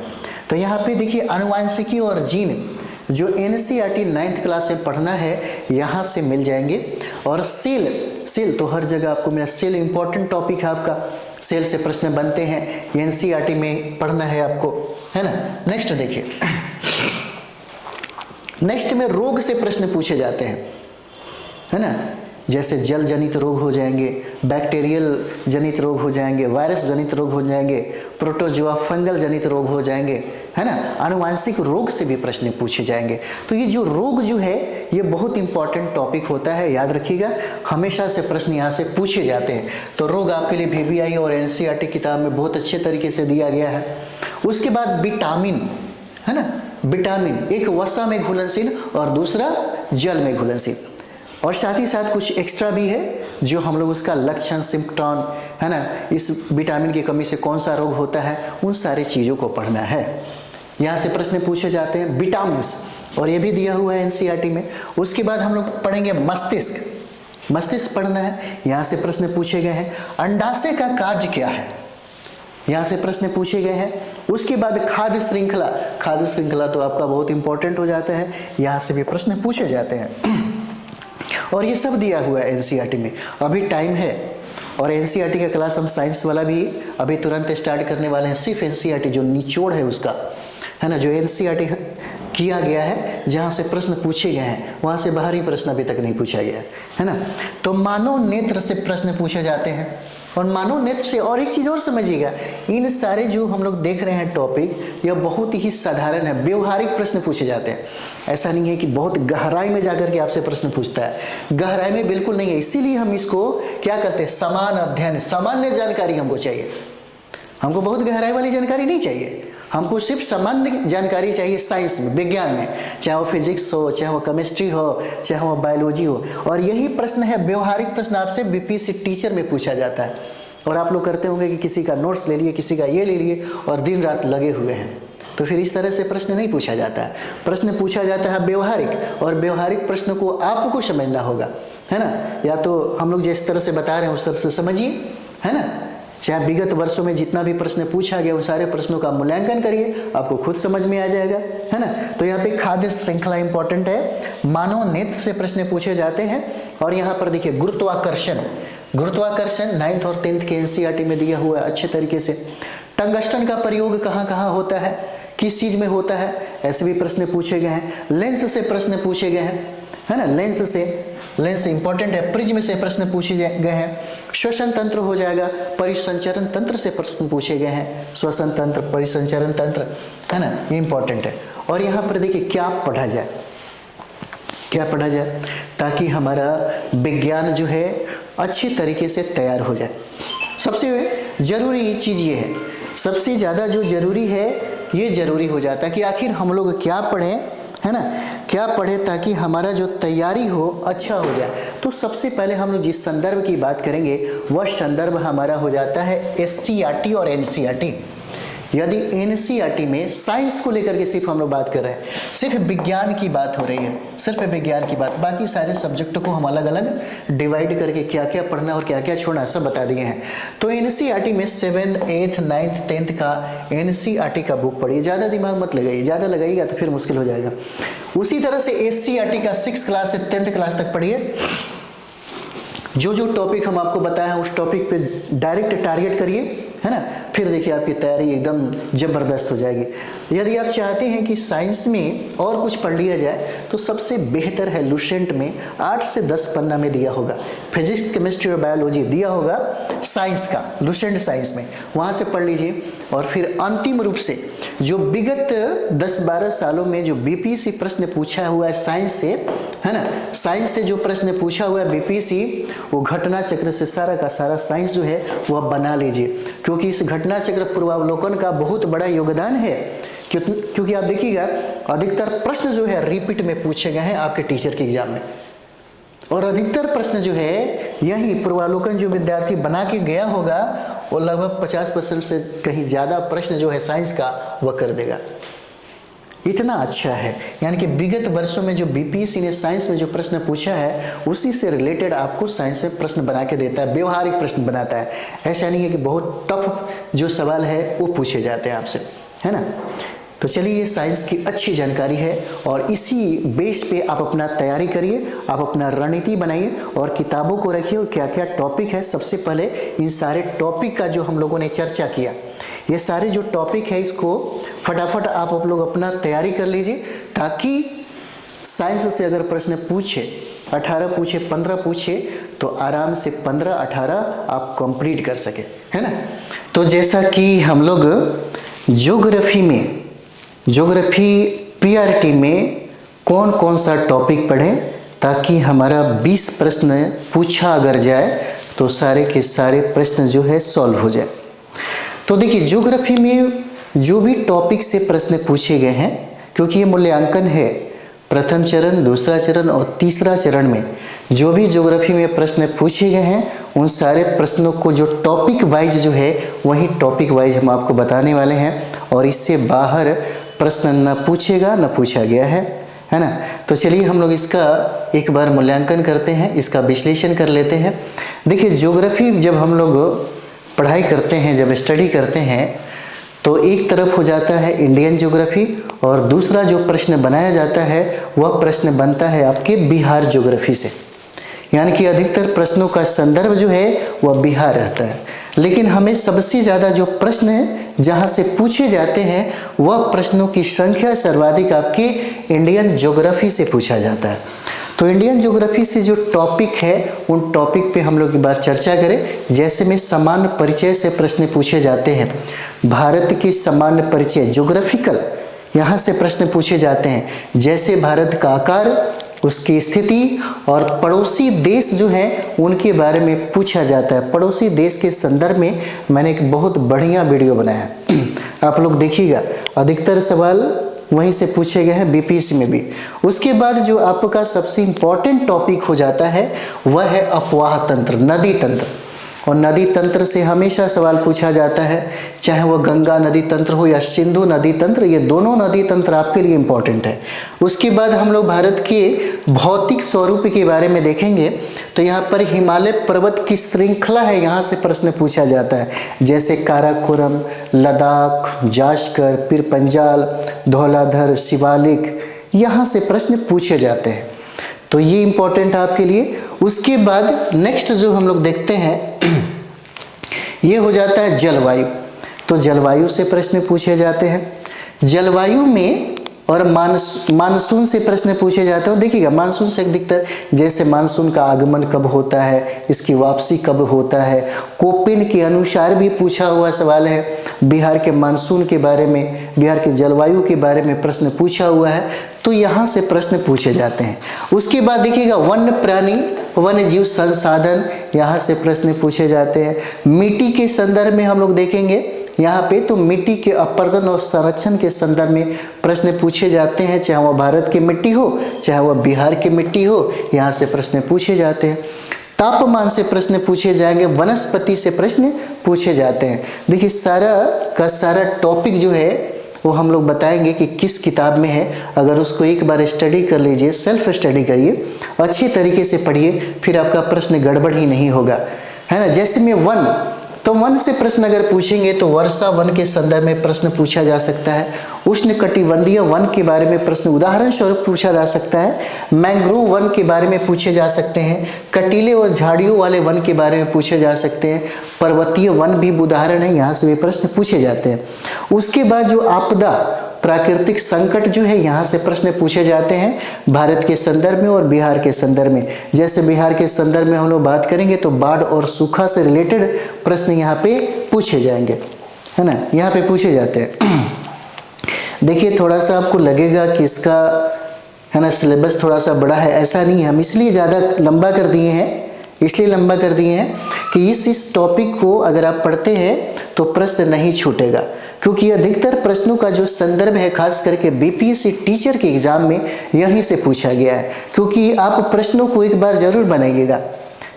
तो यहाँ पे देखिए आनुवंशिकी और जीन जो एनसीईआरटी 9th क्लास में पढ़ना है यहाँ से मिल जाएंगे। और सेल तो हर जगह आपको मिला, सेल इंपॉर्टेंट टॉपिक है आपका, सेल से प्रश्न बनते हैं, एनसीईआरटी में पढ़ना है आपको, है ना। नेक्स्ट देखिए, नेक्स्ट में रोग से प्रश्न पूछे जाते हैं, है ना। जैसे जल जनित रोग हो जाएंगे, बैक्टीरियल जनित रोग हो जाएंगे, वायरस जनित रोग हो जाएंगे, प्रोटोजोआ फंगल जनित रोग हो जाएंगे, है ना। आनुवंशिक रोग से भी प्रश्न पूछे जाएंगे। तो ये जो रोग जो है ये बहुत इंपॉर्टेंट टॉपिक होता है, याद रखिएगा, हमेशा से प्रश्न यहाँ से पूछे जाते हैं। तो रोग आपके लिए VBI और एनसीईआरटी किताब में बहुत अच्छे तरीके से दिया गया है। उसके बाद विटामिन, है ना, विटामिन एक वसा में घुलनशील और दूसरा जल में घुलनशील, और साथ ही साथ कुछ एक्स्ट्रा भी है जो हम लोग उसका लक्षण, सिम्पटम, है ना, इस विटामिन की कमी से कौन सा रोग होता है, उन सारी चीज़ों को पढ़ना है। यहाँ से प्रश्न पूछे जाते हैं विटामिन्स, और ये भी दिया हुआ है एनसीईआरटी में। उसके बाद हम लोग पढ़ेंगे मस्तिष्क, मस्तिष्क पढ़ना है, यहाँ से प्रश्न पूछे गए हैं। अंडाशय का कार्य क्या है, यहाँ से प्रश्न पूछे गए हैं। उसके बाद खाद्य श्रृंखला, खाद्य श्रृंखला तो आपका बहुत इंपॉर्टेंट हो जाता है, यहाँ से भी प्रश्न पूछे जाते हैं। और ये सब दिया हुआ है एनसीईआरटी में। अभी टाइम है, और एनसीईआरटी का क्लास हम साइंस वाला भी अभी तुरंत स्टार्ट करने वाले हैं। सिर्फ एनसीईआरटी जो निचोड़ है उसका, है ना, जो एनसीईआरटी किया गया है, जहाँ से प्रश्न पूछे गए हैं वहाँ से बाहरी प्रश्न अभी तक नहीं पूछा गया है ना। तो मानव नेत्र से प्रश्न पूछे जाते हैं, और मानव नेत्र से, और एक चीज़ और समझिएगा, इन सारे जो हम लोग देख रहे हैं टॉपिक, यह बहुत ही साधारण है, व्यवहारिक प्रश्न पूछे जाते हैं। ऐसा नहीं है कि बहुत गहराई में जाकर के आपसे प्रश्न पूछता है, गहराई में बिल्कुल नहीं है। इसीलिए हम इसको क्या करते हैं, समान अध्ययन, सामान्य जानकारी हमको चाहिए। हमको बहुत गहराई वाली जानकारी नहीं चाहिए, हमको सिर्फ सामान्य जानकारी चाहिए साइंस में, विज्ञान में, चाहे वो फिजिक्स हो, चाहे वो केमिस्ट्री हो, चाहे वो बायोलॉजी हो। और यही प्रश्न है, व्यवहारिक प्रश्न आपसे बीपीएससी टीचर में पूछा जाता है। और आप लोग करते होंगे कि किसी का नोट्स ले लिए, किसी का ये ले लिए, और दिन रात लगे हुए हैं, तो फिर इस तरह से प्रश्न नहीं पूछा जाता है। प्रश्न पूछा जाता है व्यवहारिक, और व्यवहारिक प्रश्न को आपको समझना होगा, है ना। या तो हम लोग जिस तरह से बता रहे हैं उस तरह से समझिए, है ना। चाहे विगत वर्षों में जितना भी प्रश्न पूछा गया उन सारे प्रश्नों का मूल्यांकन करिए, आपको खुद समझ में आ जाएगा, है ना। तो यहाँ पे खाद्य श्रृंखला इंपॉर्टेंट है, मानव नेत्र से प्रश्न पूछे जाते हैं। और यहाँ पर देखिए गुरुत्वाकर्षण, गुरुत्वाकर्षण 9th और 10th के एनसीईआरटी में दिया हुआ है अच्छे तरीके से। टंगस्टन का प्रयोग कहाँ कहाँ होता है, किस चीज़ में होता है, ऐसे भी प्रश्न पूछे गए हैं। लेंस से प्रश्न पूछे गए हैं, है ना, लेंस इंपॉर्टेंट है। प्रिज्म से प्रश्न पूछे गए हैं। श्वसन तंत्र हो जाएगा, परिसंचरण तंत्र से प्रश्न पूछे गए हैं, श्वसन तंत्र, परिसंचरण तंत्र, है ना, ये इंपॉर्टेंट है। और यहाँ पर देखिए क्या पढ़ा जाए, क्या पढ़ा जाए, ताकि हमारा विज्ञान जो है अच्छी तरीके से तैयार हो जाए। सबसे जरूरी चीज़ ये है, सबसे ज़्यादा जो जरूरी है ये जरूरी हो जाता है कि आखिर हम लोग क्या पढ़ें, है ना, क्या पढ़ें ताकि हमारा जो तैयारी हो अच्छा हो जाए। तो सबसे पहले हम लोग जिस संदर्भ की बात करेंगे वह संदर्भ हमारा हो जाता है एससीईआरटी और एनसीईआरटी। यदि एनसीईआरटी में साइंस को लेकर के सिर्फ हम लोग बात कर रहे हैं, सिर्फ विज्ञान की बात हो रही है, सिर्फ विज्ञान की बात, बाकी सारे सब्जेक्टों को हम अलग अलग डिवाइड करके क्या क्या पढ़ना और क्या क्या छोड़ना सब बता दिए हैं। तो एनसीईआरटी में 7th, 8th, 9th, 10th का एनसीईआरटी का बुक पढ़िए, ज़्यादा दिमाग मत लगाइए, ज़्यादा लगाइएगा तो फिर मुश्किल हो जाएगा। उसी तरह से एससीईआरटी का 6th क्लास से 10th क्लास तक पढ़िए। जो जो टॉपिक हम आपको बताए हैं उस टॉपिक पे डायरेक्ट टारगेट करिए, है ना, फिर देखिए आपकी तैयारी एकदम ज़बरदस्त हो जाएगी। यदि आप चाहते हैं कि साइंस में और कुछ पढ़ लिया जाए तो सबसे बेहतर है लुसेंट में 8 से 10 पन्ना में दिया होगा, फिजिक्स, केमिस्ट्री और बायोलॉजी दिया होगा साइंस का, लुसेंट साइंस में, वहाँ से पढ़ लीजिए। और फिर अंतिम रूप से जो विगत 10-12 सालों में जो बीपीएससी प्रश्न पूछा हुआ है साइंस से, है ना, साइंस से जो प्रश्न पूछा हुआ है बीपीएससी, वो घटना चक्र से सारा का सारा साइंस जो है वह बना लीजिए, क्योंकि इस घटना चक्र पूर्वावलोकन का बहुत बड़ा योगदान है। क्योंकि आप देखिएगा अधिकतर प्रश्न जो है रिपीट में पूछे गए हैं आपके टीचर के एग्जाम में, और अधिकतर प्रश्न जो है यही पूर्वावलोकन जो विद्यार्थी बना के गया होगा वो लगभग 50% से कहीं ज़्यादा प्रश्न जो है साइंस का वह कर देगा। इतना अच्छा है, यानी कि विगत वर्षों में जो बीपीएससी ने साइंस में जो प्रश्न पूछा है उसी से रिलेटेड आपको साइंस में प्रश्न बना के देता है, व्यवहारिक प्रश्न बनाता है। ऐसा नहीं है कि बहुत टफ जो सवाल है वो पूछे जाते हैं आपसे, है ना। तो चलिए, ये साइंस की अच्छी जानकारी है और इसी बेस पे आप अपना तैयारी करिए, आप अपना रणनीति बनाइए और किताबों को रखिए और क्या क्या टॉपिक है। सबसे पहले इन सारे टॉपिक का जो हम लोगों ने चर्चा किया, ये सारे जो टॉपिक है इसको फटाफट आप लोग अपना तैयारी कर लीजिए, ताकि साइंस से अगर प्रश्न पूछे 18 पूछे 15 पूछे तो आराम से 15-18 आप कंप्लीट कर सके, है ना। तो जैसा कि हम लोग ज्योग्राफी पीआरटी में कौन कौन सा टॉपिक पढ़ें ताकि हमारा 20 प्रश्न पूछा अगर जाए तो सारे के सारे प्रश्न जो है सॉल्व हो जाए। तो देखिए, ज्योग्राफी में जो भी टॉपिक से प्रश्न पूछे गए हैं, क्योंकि ये मूल्यांकन है प्रथम चरण, दूसरा चरण और तीसरा चरण में जो भी ज्योग्राफी में प्रश्न पूछे गए हैं उन सारे प्रश्नों को जो टॉपिक वाइज जो है वही टॉपिक वाइज हम आपको बताने वाले हैं और इससे बाहर प्रश्न न पूछेगा न पूछा गया है ना। तो चलिए हम लोग इसका एक बार मूल्यांकन करते हैं, इसका विश्लेषण कर लेते हैं। देखिए, ज्योग्राफी जब हम लोग पढ़ाई करते हैं, जब स्टडी करते हैं तो एक तरफ हो जाता है इंडियन ज्योग्राफी और दूसरा जो प्रश्न बनाया जाता है वह प्रश्न बनता है आपके बिहार ज्योग्राफी से, यानी कि अधिकतर प्रश्नों का संदर्भ जो है वह बिहार रहता है। लेकिन हमें सबसे ज़्यादा जो प्रश्न जहाँ से पूछे जाते हैं वह प्रश्नों की संख्या सर्वाधिक आपके इंडियन ज्योग्राफी से पूछा जाता है। तो इंडियन ज्योग्राफी से जो टॉपिक है उन टॉपिक पे हम लोग एक बार चर्चा करें। जैसे में सामान्य परिचय से प्रश्न पूछे जाते हैं, भारत के सामान्य परिचय ज्योग्राफिकल यहाँ से प्रश्न पूछे जाते हैं, जैसे भारत का आकार, उसकी स्थिति और पड़ोसी देश जो हैं उनके बारे में पूछा जाता है। पड़ोसी देश के संदर्भ में मैंने एक बहुत बढ़िया वीडियो बनाया, आप लोग देखिएगा। अधिकतर सवाल वहीं से पूछे गए हैं बीपीएससी में भी। उसके बाद जो आपका सबसे इम्पॉर्टेंट टॉपिक हो जाता है वह है अपवाह तंत्र, नदी तंत्र। और नदी तंत्र से हमेशा सवाल पूछा जाता है, चाहे वह गंगा नदी तंत्र हो या सिंधु नदी तंत्र, ये दोनों नदी तंत्र आपके लिए इम्पोर्टेंट है। उसके बाद हम लोग भारत के भौतिक स्वरूप के बारे में देखेंगे। तो यहाँ पर हिमालय पर्वत की श्रृंखला है, यहाँ से प्रश्न पूछा जाता है, जैसे काराकोरम, लद्दाख, जास्कर, पीर पंजाल, धौलाधर, शिवालिक, यहाँ से प्रश्न पूछे जाते हैं। तो ये इम्पोर्टेंट है आपके लिए। उसके बाद नेक्स्ट जो हम लोग देखते हैं ये हो जाता है जलवायु। तो जलवायु से प्रश्न पूछे जाते हैं। जलवायु में और मानसून से प्रश्न पूछे जाते हैं। देखिएगा, मानसून से अधिकतर जैसे मानसून का आगमन कब होता है, इसकी वापसी कब होता है, कोपेन के अनुसार भी पूछा हुआ सवाल है। बिहार के मानसून के बारे में, बिहार के जलवायु के बारे में प्रश्न पूछा हुआ है, तो यहाँ से प्रश्न पूछे जाते हैं। उसके बाद देखिएगा, वन्य प्राणी वन्य जीव संसाधन, यहाँ से प्रश्न पूछे जाते हैं। मिट्टी के संदर्भ में हम लोग देखेंगे यहाँ पे, तो मिट्टी के अपर्दन और संरक्षण के संदर्भ में प्रश्न पूछे जाते हैं, चाहे वह भारत की मिट्टी हो चाहे वह बिहार की मिट्टी हो, यहाँ से प्रश्न पूछे जाते हैं। तापमान से प्रश्न पूछे जाएंगे, वनस्पति से प्रश्न पूछे जाते हैं। देखिए, सारा का सारा टॉपिक जो है वो हम लोग बताएंगे कि किस किताब में है। अगर उसको एक बार स्टडी कर लीजिए, सेल्फ स्टडी करिए, अच्छी तरीके से पढ़िए, फिर आपका प्रश्न गड़बड़ ही नहीं होगा, है ना। जैसे में वन, तो वन से प्रश्न अगर पूछेंगे तो वर्षा वन के संदर्भ में प्रश्न पूछा जा सकता है। उष्णकटिबंधीय वन के बारे में प्रश्न उदाहरण स्वरूप पूछा जा सकता है। मैंग्रोव वन के बारे में पूछे जा सकते हैं। कटीले और झाड़ियों वाले वन के बारे में पूछे जा सकते हैं। पर्वतीय वन भी उदाहरण है, यहाँ से भी प्रश्न पूछे जाते हैं। उसके बाद जो आपदा, प्राकृतिक संकट जो है, यहाँ से प्रश्न पूछे जाते हैं भारत के संदर्भ में और बिहार के संदर्भ में। जैसे बिहार के संदर्भ में हम लोग बात करेंगे तो बाढ़ और सूखा से रिलेटेड प्रश्न यहाँ पे पूछे जाएंगे, है ना, यहाँ पे पूछे जाते हैं। देखिए, थोड़ा सा आपको लगेगा कि इसका, है ना, सिलेबस थोड़ा सा बड़ा है, ऐसा नहीं है। हम इसलिए ज़्यादा लंबा कर दिए हैं कि इस टॉपिक को अगर आप पढ़ते हैं तो प्रश्न नहीं छूटेगा, क्योंकि अधिकतर प्रश्नों का जो संदर्भ है खास करके बीपीएससी टीचर के एग्जाम में यहीं से पूछा गया है। क्योंकि आप प्रश्नों को एक बार जरूर बनाइएगा,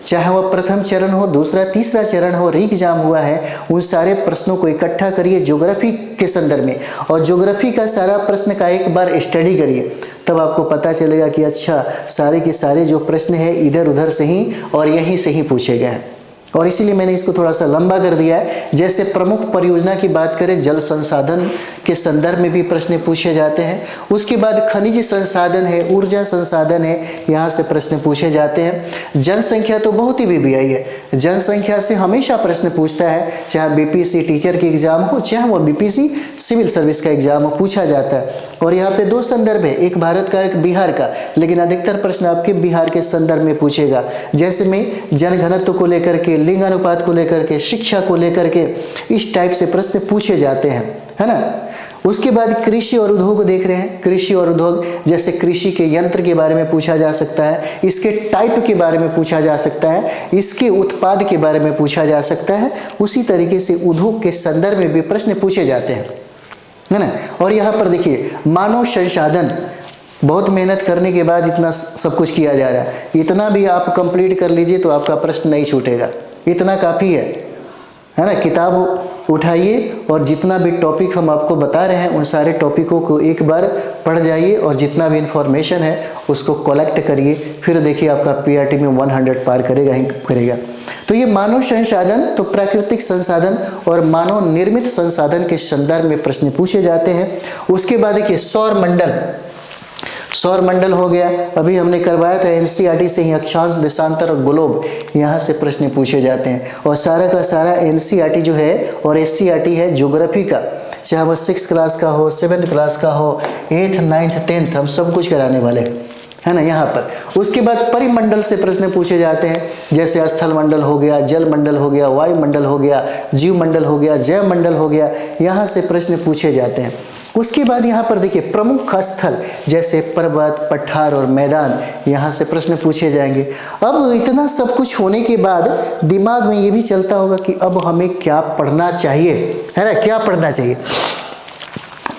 चाहे वह प्रथम चरण हो, दूसरा, तीसरा चरण हो, री एग्जाम हुआ है, उन सारे प्रश्नों को इकट्ठा करिए ज्योग्राफी के संदर्भ में, और ज्योग्राफी का सारा प्रश्न का एक बार स्टडी करिए। तब आपको पता चलेगा कि अच्छा सारे के सारे जो प्रश्न है इधर उधर से ही और यहीं से ही पूछे गए हैं। और इसीलिए मैंने इसको थोड़ा सा लंबा कर दिया है। जैसे प्रमुख परियोजना की बात करें, जल संसाधन के संदर्भ में भी प्रश्न पूछे जाते हैं। उसके बाद खनिज संसाधन है, ऊर्जा संसाधन है, यहाँ से प्रश्न पूछे जाते हैं। जनसंख्या तो बहुत ही बीबीआई है, जनसंख्या से हमेशा प्रश्न पूछता है, चाहे बीपीएससी टीचर की एग्जाम हो, चाहे वो बीपीएससी सिविल सर्विस का एग्जाम हो, पूछा जाता है। और यहाँ पे दो संदर्भ है, एक भारत का, एक बिहार का, लेकिन अधिकतर प्रश्न आपके बिहार के संदर्भ में पूछेगा। जैसे में जनघनत्व को लेकर के, लिंग अनुपात को लेकर के, शिक्षा को लेकर के, इस टाइप से प्रश्न पूछे जाते हैं, है ना। उसके बाद कृषि और उद्योग देख रहे हैं। कृषि और उद्योग, जैसे कृषि के यंत्र के बारे में पूछा जा सकता है, इसके टाइप के बारे में पूछा जा सकता है, इसके उत्पाद के बारे में पूछा जा सकता है। उसी तरीके से उद्योग के संदर्भ में भी प्रश्न पूछे जाते हैं, है ना। और यहाँ पर देखिए मानव संसाधन, बहुत मेहनत करने के बाद इतना सब कुछ किया जा रहा है, इतना भी आप कंप्लीट कर लीजिए तो आपका प्रश्न नहीं छूटेगा, इतना काफ़ी है ना। किताब उठाइए और जितना भी टॉपिक हम आपको बता रहे हैं उन सारे टॉपिकों को एक बार पढ़ जाइए और जितना भी इंफॉर्मेशन है उसको कलेक्ट करिए, फिर देखिए आपका पीआरटी में 100 पार करेगा ही करेगा। तो ये मानव संसाधन, तो प्राकृतिक संसाधन और मानव निर्मित संसाधन के संदर्भ में प्रश्न पूछे जाते हैं। उसके बाद देखिए सौर मंडल, सौर मंडल हो गया, अभी हमने करवाया था एनसीईआरटी से ही, अक्षांश, देशांतर और ग्लोब, यहाँ से प्रश्न पूछे जाते हैं। और सारा का सारा एनसीईआरटी जो है और एससीईआरटी है ज्योग्राफी का, चाहे वह 6th क्लास का हो, 7th क्लास का हो, 8th, 9th, 10th, हम सब कुछ कराने वाले हैं, है ना यहाँ पर। उसके बाद परिमंडल से प्रश्न पूछे जाते हैं, जैसे स्थल मंडल हो गया, जल मंडल हो गया, वायुमंडल हो गया, जीव मंडल हो गया, जैव मंडल हो गया, यहाँ से प्रश्न पूछे जाते हैं। उसके बाद यहाँ पर देखिए प्रमुख स्थल, जैसे पर्वत, पठार और मैदान, यहाँ से प्रश्न पूछे जाएंगे। अब इतना सब कुछ होने के बाद दिमाग में ये भी चलता होगा कि अब हमें क्या पढ़ना चाहिए, है ना, क्या पढ़ना चाहिए।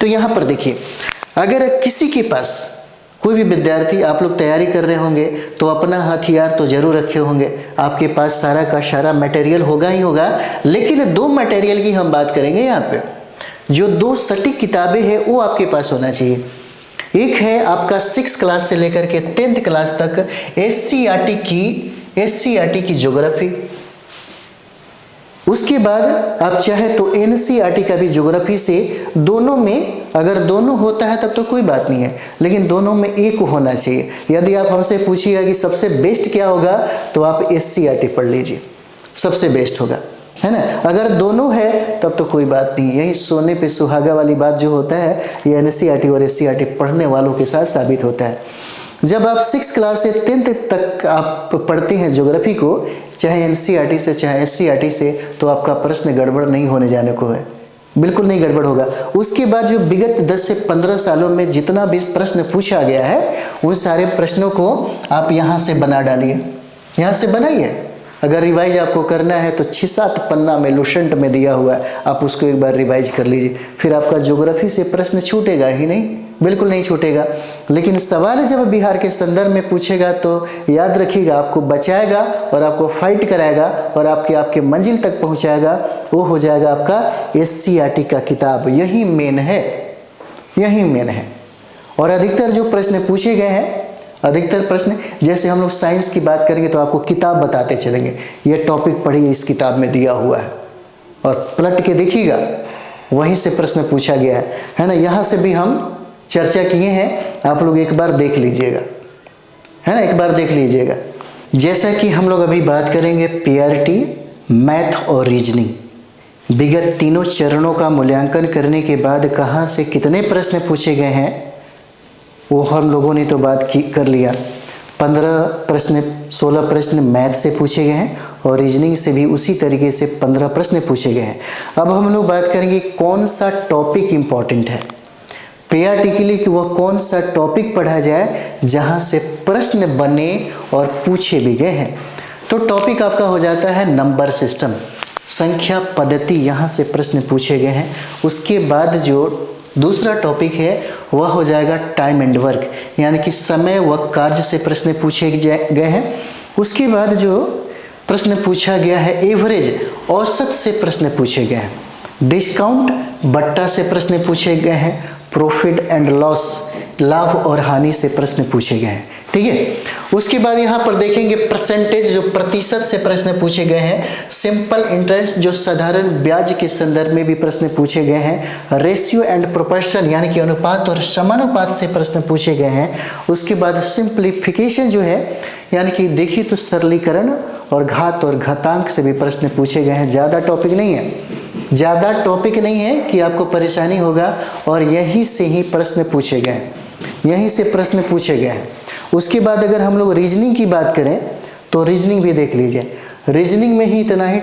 तो यहाँ पर देखिए, अगर किसी के पास, कोई भी विद्यार्थी, आप लोग तैयारी कर रहे होंगे तो अपना हथियार तो जरूर रखे होंगे, आपके पास सारा का सारा मटेरियल होगा ही होगा। लेकिन 2 मटेरियल की हम बात करेंगे यहाँ पे, जो 2 सटीक किताबें हैं वो आपके पास होना चाहिए। एक है आपका 6th क्लास से लेकर के 10th क्लास तक एससीईआरटी की ज्योग्राफी। उसके बाद आप चाहे तो एनसीईआरटी का भी ज्योग्राफी से, दोनों में अगर दोनों होता है तब तो कोई बात नहीं है, लेकिन दोनों में एक होना चाहिए। यदि आप हमसे पूछिएगा कि सबसे बेस्ट क्या होगा तो आप एससीईआरटी पढ़ लीजिए, सबसे बेस्ट होगा, है ना। अगर दोनों है तब तो कोई बात नहीं। यही सोने पे सुहागा वाली बात जो होता है, ये एनसीईआरटी और एससीईआरटी पढ़ने वालों के साथ साबित होता है। जब आप 6th क्लास से 10th तक आप पढ़ते हैं ज्योग्राफी को, चाहे एनसीईआरटी से चाहे एससीईआरटी से, तो आपका प्रश्न गड़बड़ नहीं होने जाने को है, बिल्कुल नहीं गड़बड़ होगा। उसके बाद जो विगत 10 से 15 सालों में जितना भी प्रश्न पूछा गया है, उन सारे प्रश्नों को आप यहाँ से बना डालिए, यहाँ से बनाइए। अगर रिवाइज आपको करना है तो 6-7 पन्ना में लुसेंट में दिया हुआ है, आप उसको एक बार रिवाइज कर लीजिए, फिर आपका ज्योग्राफी से प्रश्न छूटेगा ही नहीं, बिल्कुल नहीं छूटेगा। लेकिन सवाल जब बिहार के संदर्भ में पूछेगा तो याद रखिएगा, आपको बचाएगा और आपको फाइट कराएगा और आपके मंजिल तक पहुंचाएगा, वो हो जाएगा आपका एससीईआरटी का किताब। यही मेन है, यही मेन है। और अधिकतर जो प्रश्न पूछे गए हैं, अधिकतर प्रश्न, जैसे हम लोग साइंस की बात करेंगे तो आपको किताब बताते चलेंगे, ये टॉपिक पढ़िए, इस किताब में दिया हुआ है, और पलट के देखिएगा वहीं से प्रश्न पूछा गया है ना। यहाँ से भी हम चर्चा किए हैं, आप लोग एक बार देख लीजिएगा, है ना, एक बार देख लीजिएगा। जैसा कि हम लोग अभी बात करेंगे पीआरटी, मैथ और रीजनिंग, विगत तीनों चरणों का मूल्यांकन करने के बाद कहाँ से कितने प्रश्न पूछे गए हैं वो हम लोगों ने तो बात कर लिया। 15 प्रश्न, 16 प्रश्न मैथ से पूछे गए हैं और रीजनिंग से भी उसी तरीके से 15 प्रश्न पूछे गए हैं। अब हम लोग बात करेंगे कौन सा टॉपिक इम्पॉर्टेंट है पीआरटी के लिए, कि वह कौन सा टॉपिक पढ़ा जाए जहां से प्रश्न बने और पूछे भी गए हैं। तो टॉपिक आपका हो जाता है नंबर सिस्टम, संख्या पद्धति, यहाँ से प्रश्न पूछे गए हैं। उसके बाद जो दूसरा टॉपिक है वह हो जाएगा टाइम एंड वर्क, यानी कि समय व कार्य से प्रश्न पूछे गए हैं। उसके बाद जो प्रश्न पूछा गया है एवरेज, औसत से प्रश्न पूछे गए हैं। डिस्काउंट, बट्टा से प्रश्न पूछे गए हैं। प्रॉफिट एंड लॉस, लाभ और हानि से प्रश्न पूछे गए हैं। ठीक है, उसके बाद यहाँ पर देखेंगे परसेंटेज, जो प्रतिशत से प्रश्न पूछे गए हैं। सिंपल इंटरेस्ट, जो साधारण ब्याज के संदर्भ में भी प्रश्न पूछे गए हैं। रेशियो एंड प्रोपोर्शन, यानी कि अनुपात और समानुपात से प्रश्न पूछे गए हैं। उसके बाद सिंप्लीफिकेशन जो है, यानी कि देखिए तो सरलीकरण और घात और घातांक से भी प्रश्न पूछे गए हैं। ज़्यादा टॉपिक नहीं है, ज़्यादा टॉपिक नहीं है कि आपको परेशानी होगा, और यहीं से ही प्रश्न पूछे गए हैं, यहीं से प्रश्न पूछे गए हैं। उसके बाद अगर हम लोग रीजनिंग की बात करें तो रीजनिंग भी देख लीजिए। रीजनिंग में ही इतना ही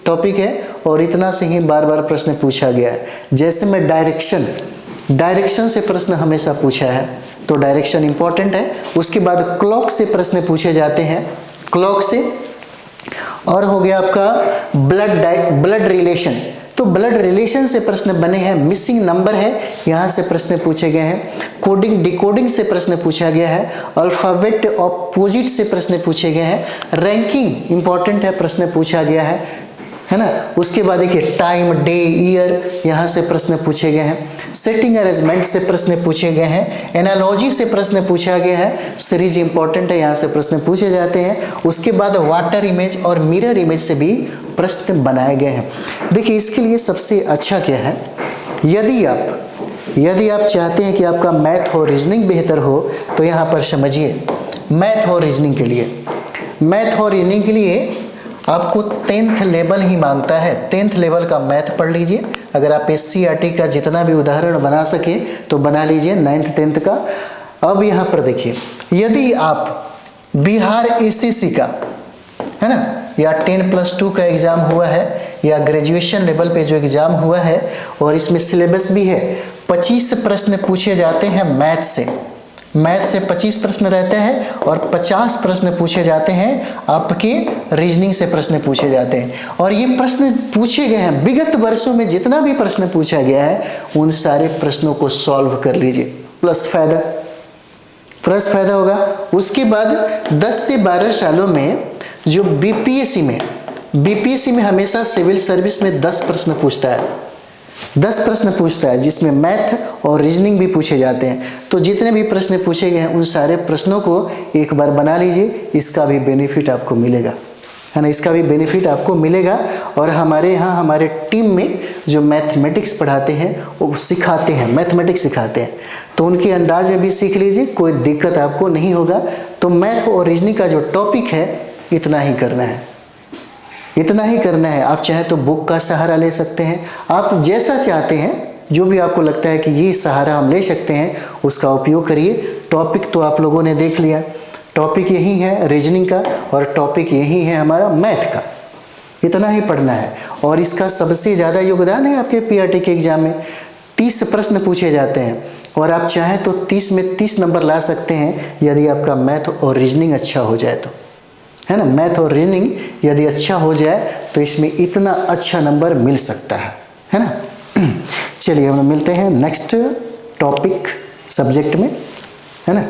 टॉपिक है और इतना से ही बार बार प्रश्न पूछा गया है। जैसे में डायरेक्शन से प्रश्न हमेशा पूछा है, तो डायरेक्शन इंपॉर्टेंट है। उसके बाद क्लॉक से प्रश्न पूछे जाते हैं, क्लॉक से। और हो गया आपका ब्लड रिलेशन, तो ब्लड रिलेशन से प्रश्न बने हैं। मिसिंग नंबर है, यहाँ से प्रश्न पूछे गए हैं। कोडिंग डिकोडिंग से प्रश्न पूछा गया है। अल्फाबेट ऑपोजिट से प्रश्न पूछे गए हैं। रैंकिंग इंपॉर्टेंट है, प्रश्न पूछा गया है ना। उसके बाद देखिए टाइम, डे, ईयर, यहाँ से प्रश्न पूछे गए हैं। सेटिंग अरेंजमेंट से प्रश्न पूछे गए हैं। एनालॉजी से प्रश्न पूछा गया है। सीरीज इंपॉर्टेंट है, यहाँ से प्रश्न पूछे जाते हैं। उसके बाद वाटर इमेज और मिरर इमेज से भी प्रश्न बनाए गए हैं। देखिए इसके लिए सबसे अच्छा क्या है, यदि आप चाहते हैं कि आपका मैथ और रीजनिंग बेहतर हो, तो यहाँ पर समझिए मैथ और रीजनिंग के लिए आपको 10th लेवल ही मांगता है। 10th लेवल का मैथ पढ़ लीजिए। अगर आप SCERT का जितना भी उदाहरण बना सके तो बना लीजिए 9th 10th का। अब यहाँ पर देखिए, यदि आप बिहार ACC का, है ना, या 10+2 का एग्जाम हुआ है, या ग्रेजुएशन लेवल पे जो एग्जाम हुआ है, और इसमें सिलेबस भी है, 25 प्रश्न पूछे जाते हैं मैथ से 25 प्रश्न रहते हैं, और 50 प्रश्न पूछे जाते हैं आपके रीजनिंग से प्रश्न पूछे जाते हैं। और ये प्रश्न पूछे गए हैं विगत वर्षों में, जितना भी प्रश्न पूछा गया है उन सारे प्रश्नों को सॉल्व कर लीजिए, प्लस फायदा होगा। उसके बाद 10 से 12 सालों में जो बीपीएससी में हमेशा सिविल सर्विस में 10 प्रश्न पूछता है, जिसमें मैथ और रीजनिंग भी पूछे जाते हैं। तो जितने भी प्रश्न पूछे गए हैं उन सारे प्रश्नों को एक बार बना लीजिए, इसका भी बेनिफिट आपको मिलेगा, है ना, इसका भी बेनिफिट आपको मिलेगा। और हमारे यहाँ हमारे टीम में जो मैथमेटिक्स पढ़ाते हैं वो सिखाते हैं, मैथमेटिक्स सिखाते हैं, तो उनके अंदाज में भी सीख लीजिए, कोई दिक्कत आपको नहीं होगा। तो मैथ और रीजनिंग का जो टॉपिक है इतना ही करना है। आप चाहे तो बुक का सहारा ले सकते हैं, आप जैसा चाहते हैं, जो भी आपको लगता है कि ये सहारा हम ले सकते हैं उसका उपयोग करिए। टॉपिक तो आप लोगों ने देख लिया, टॉपिक यही है रीजनिंग का, और टॉपिक यही है हमारा मैथ का। इतना ही पढ़ना है, और इसका सबसे ज़्यादा योगदान है आपके PRT के एग्जाम में। 30 प्रश्न पूछे जाते हैं, और आप चाहें तो 30 में 30 नंबर ला सकते हैं, यदि आपका मैथ और रीजनिंग अच्छा हो जाए तो, है ना। मैथ और रीजनिंग यदि अच्छा हो जाए तो इसमें इतना अच्छा नंबर मिल सकता है ना। चलिए हम मिलते हैं नेक्स्ट टॉपिक सब्जेक्ट में, है ना।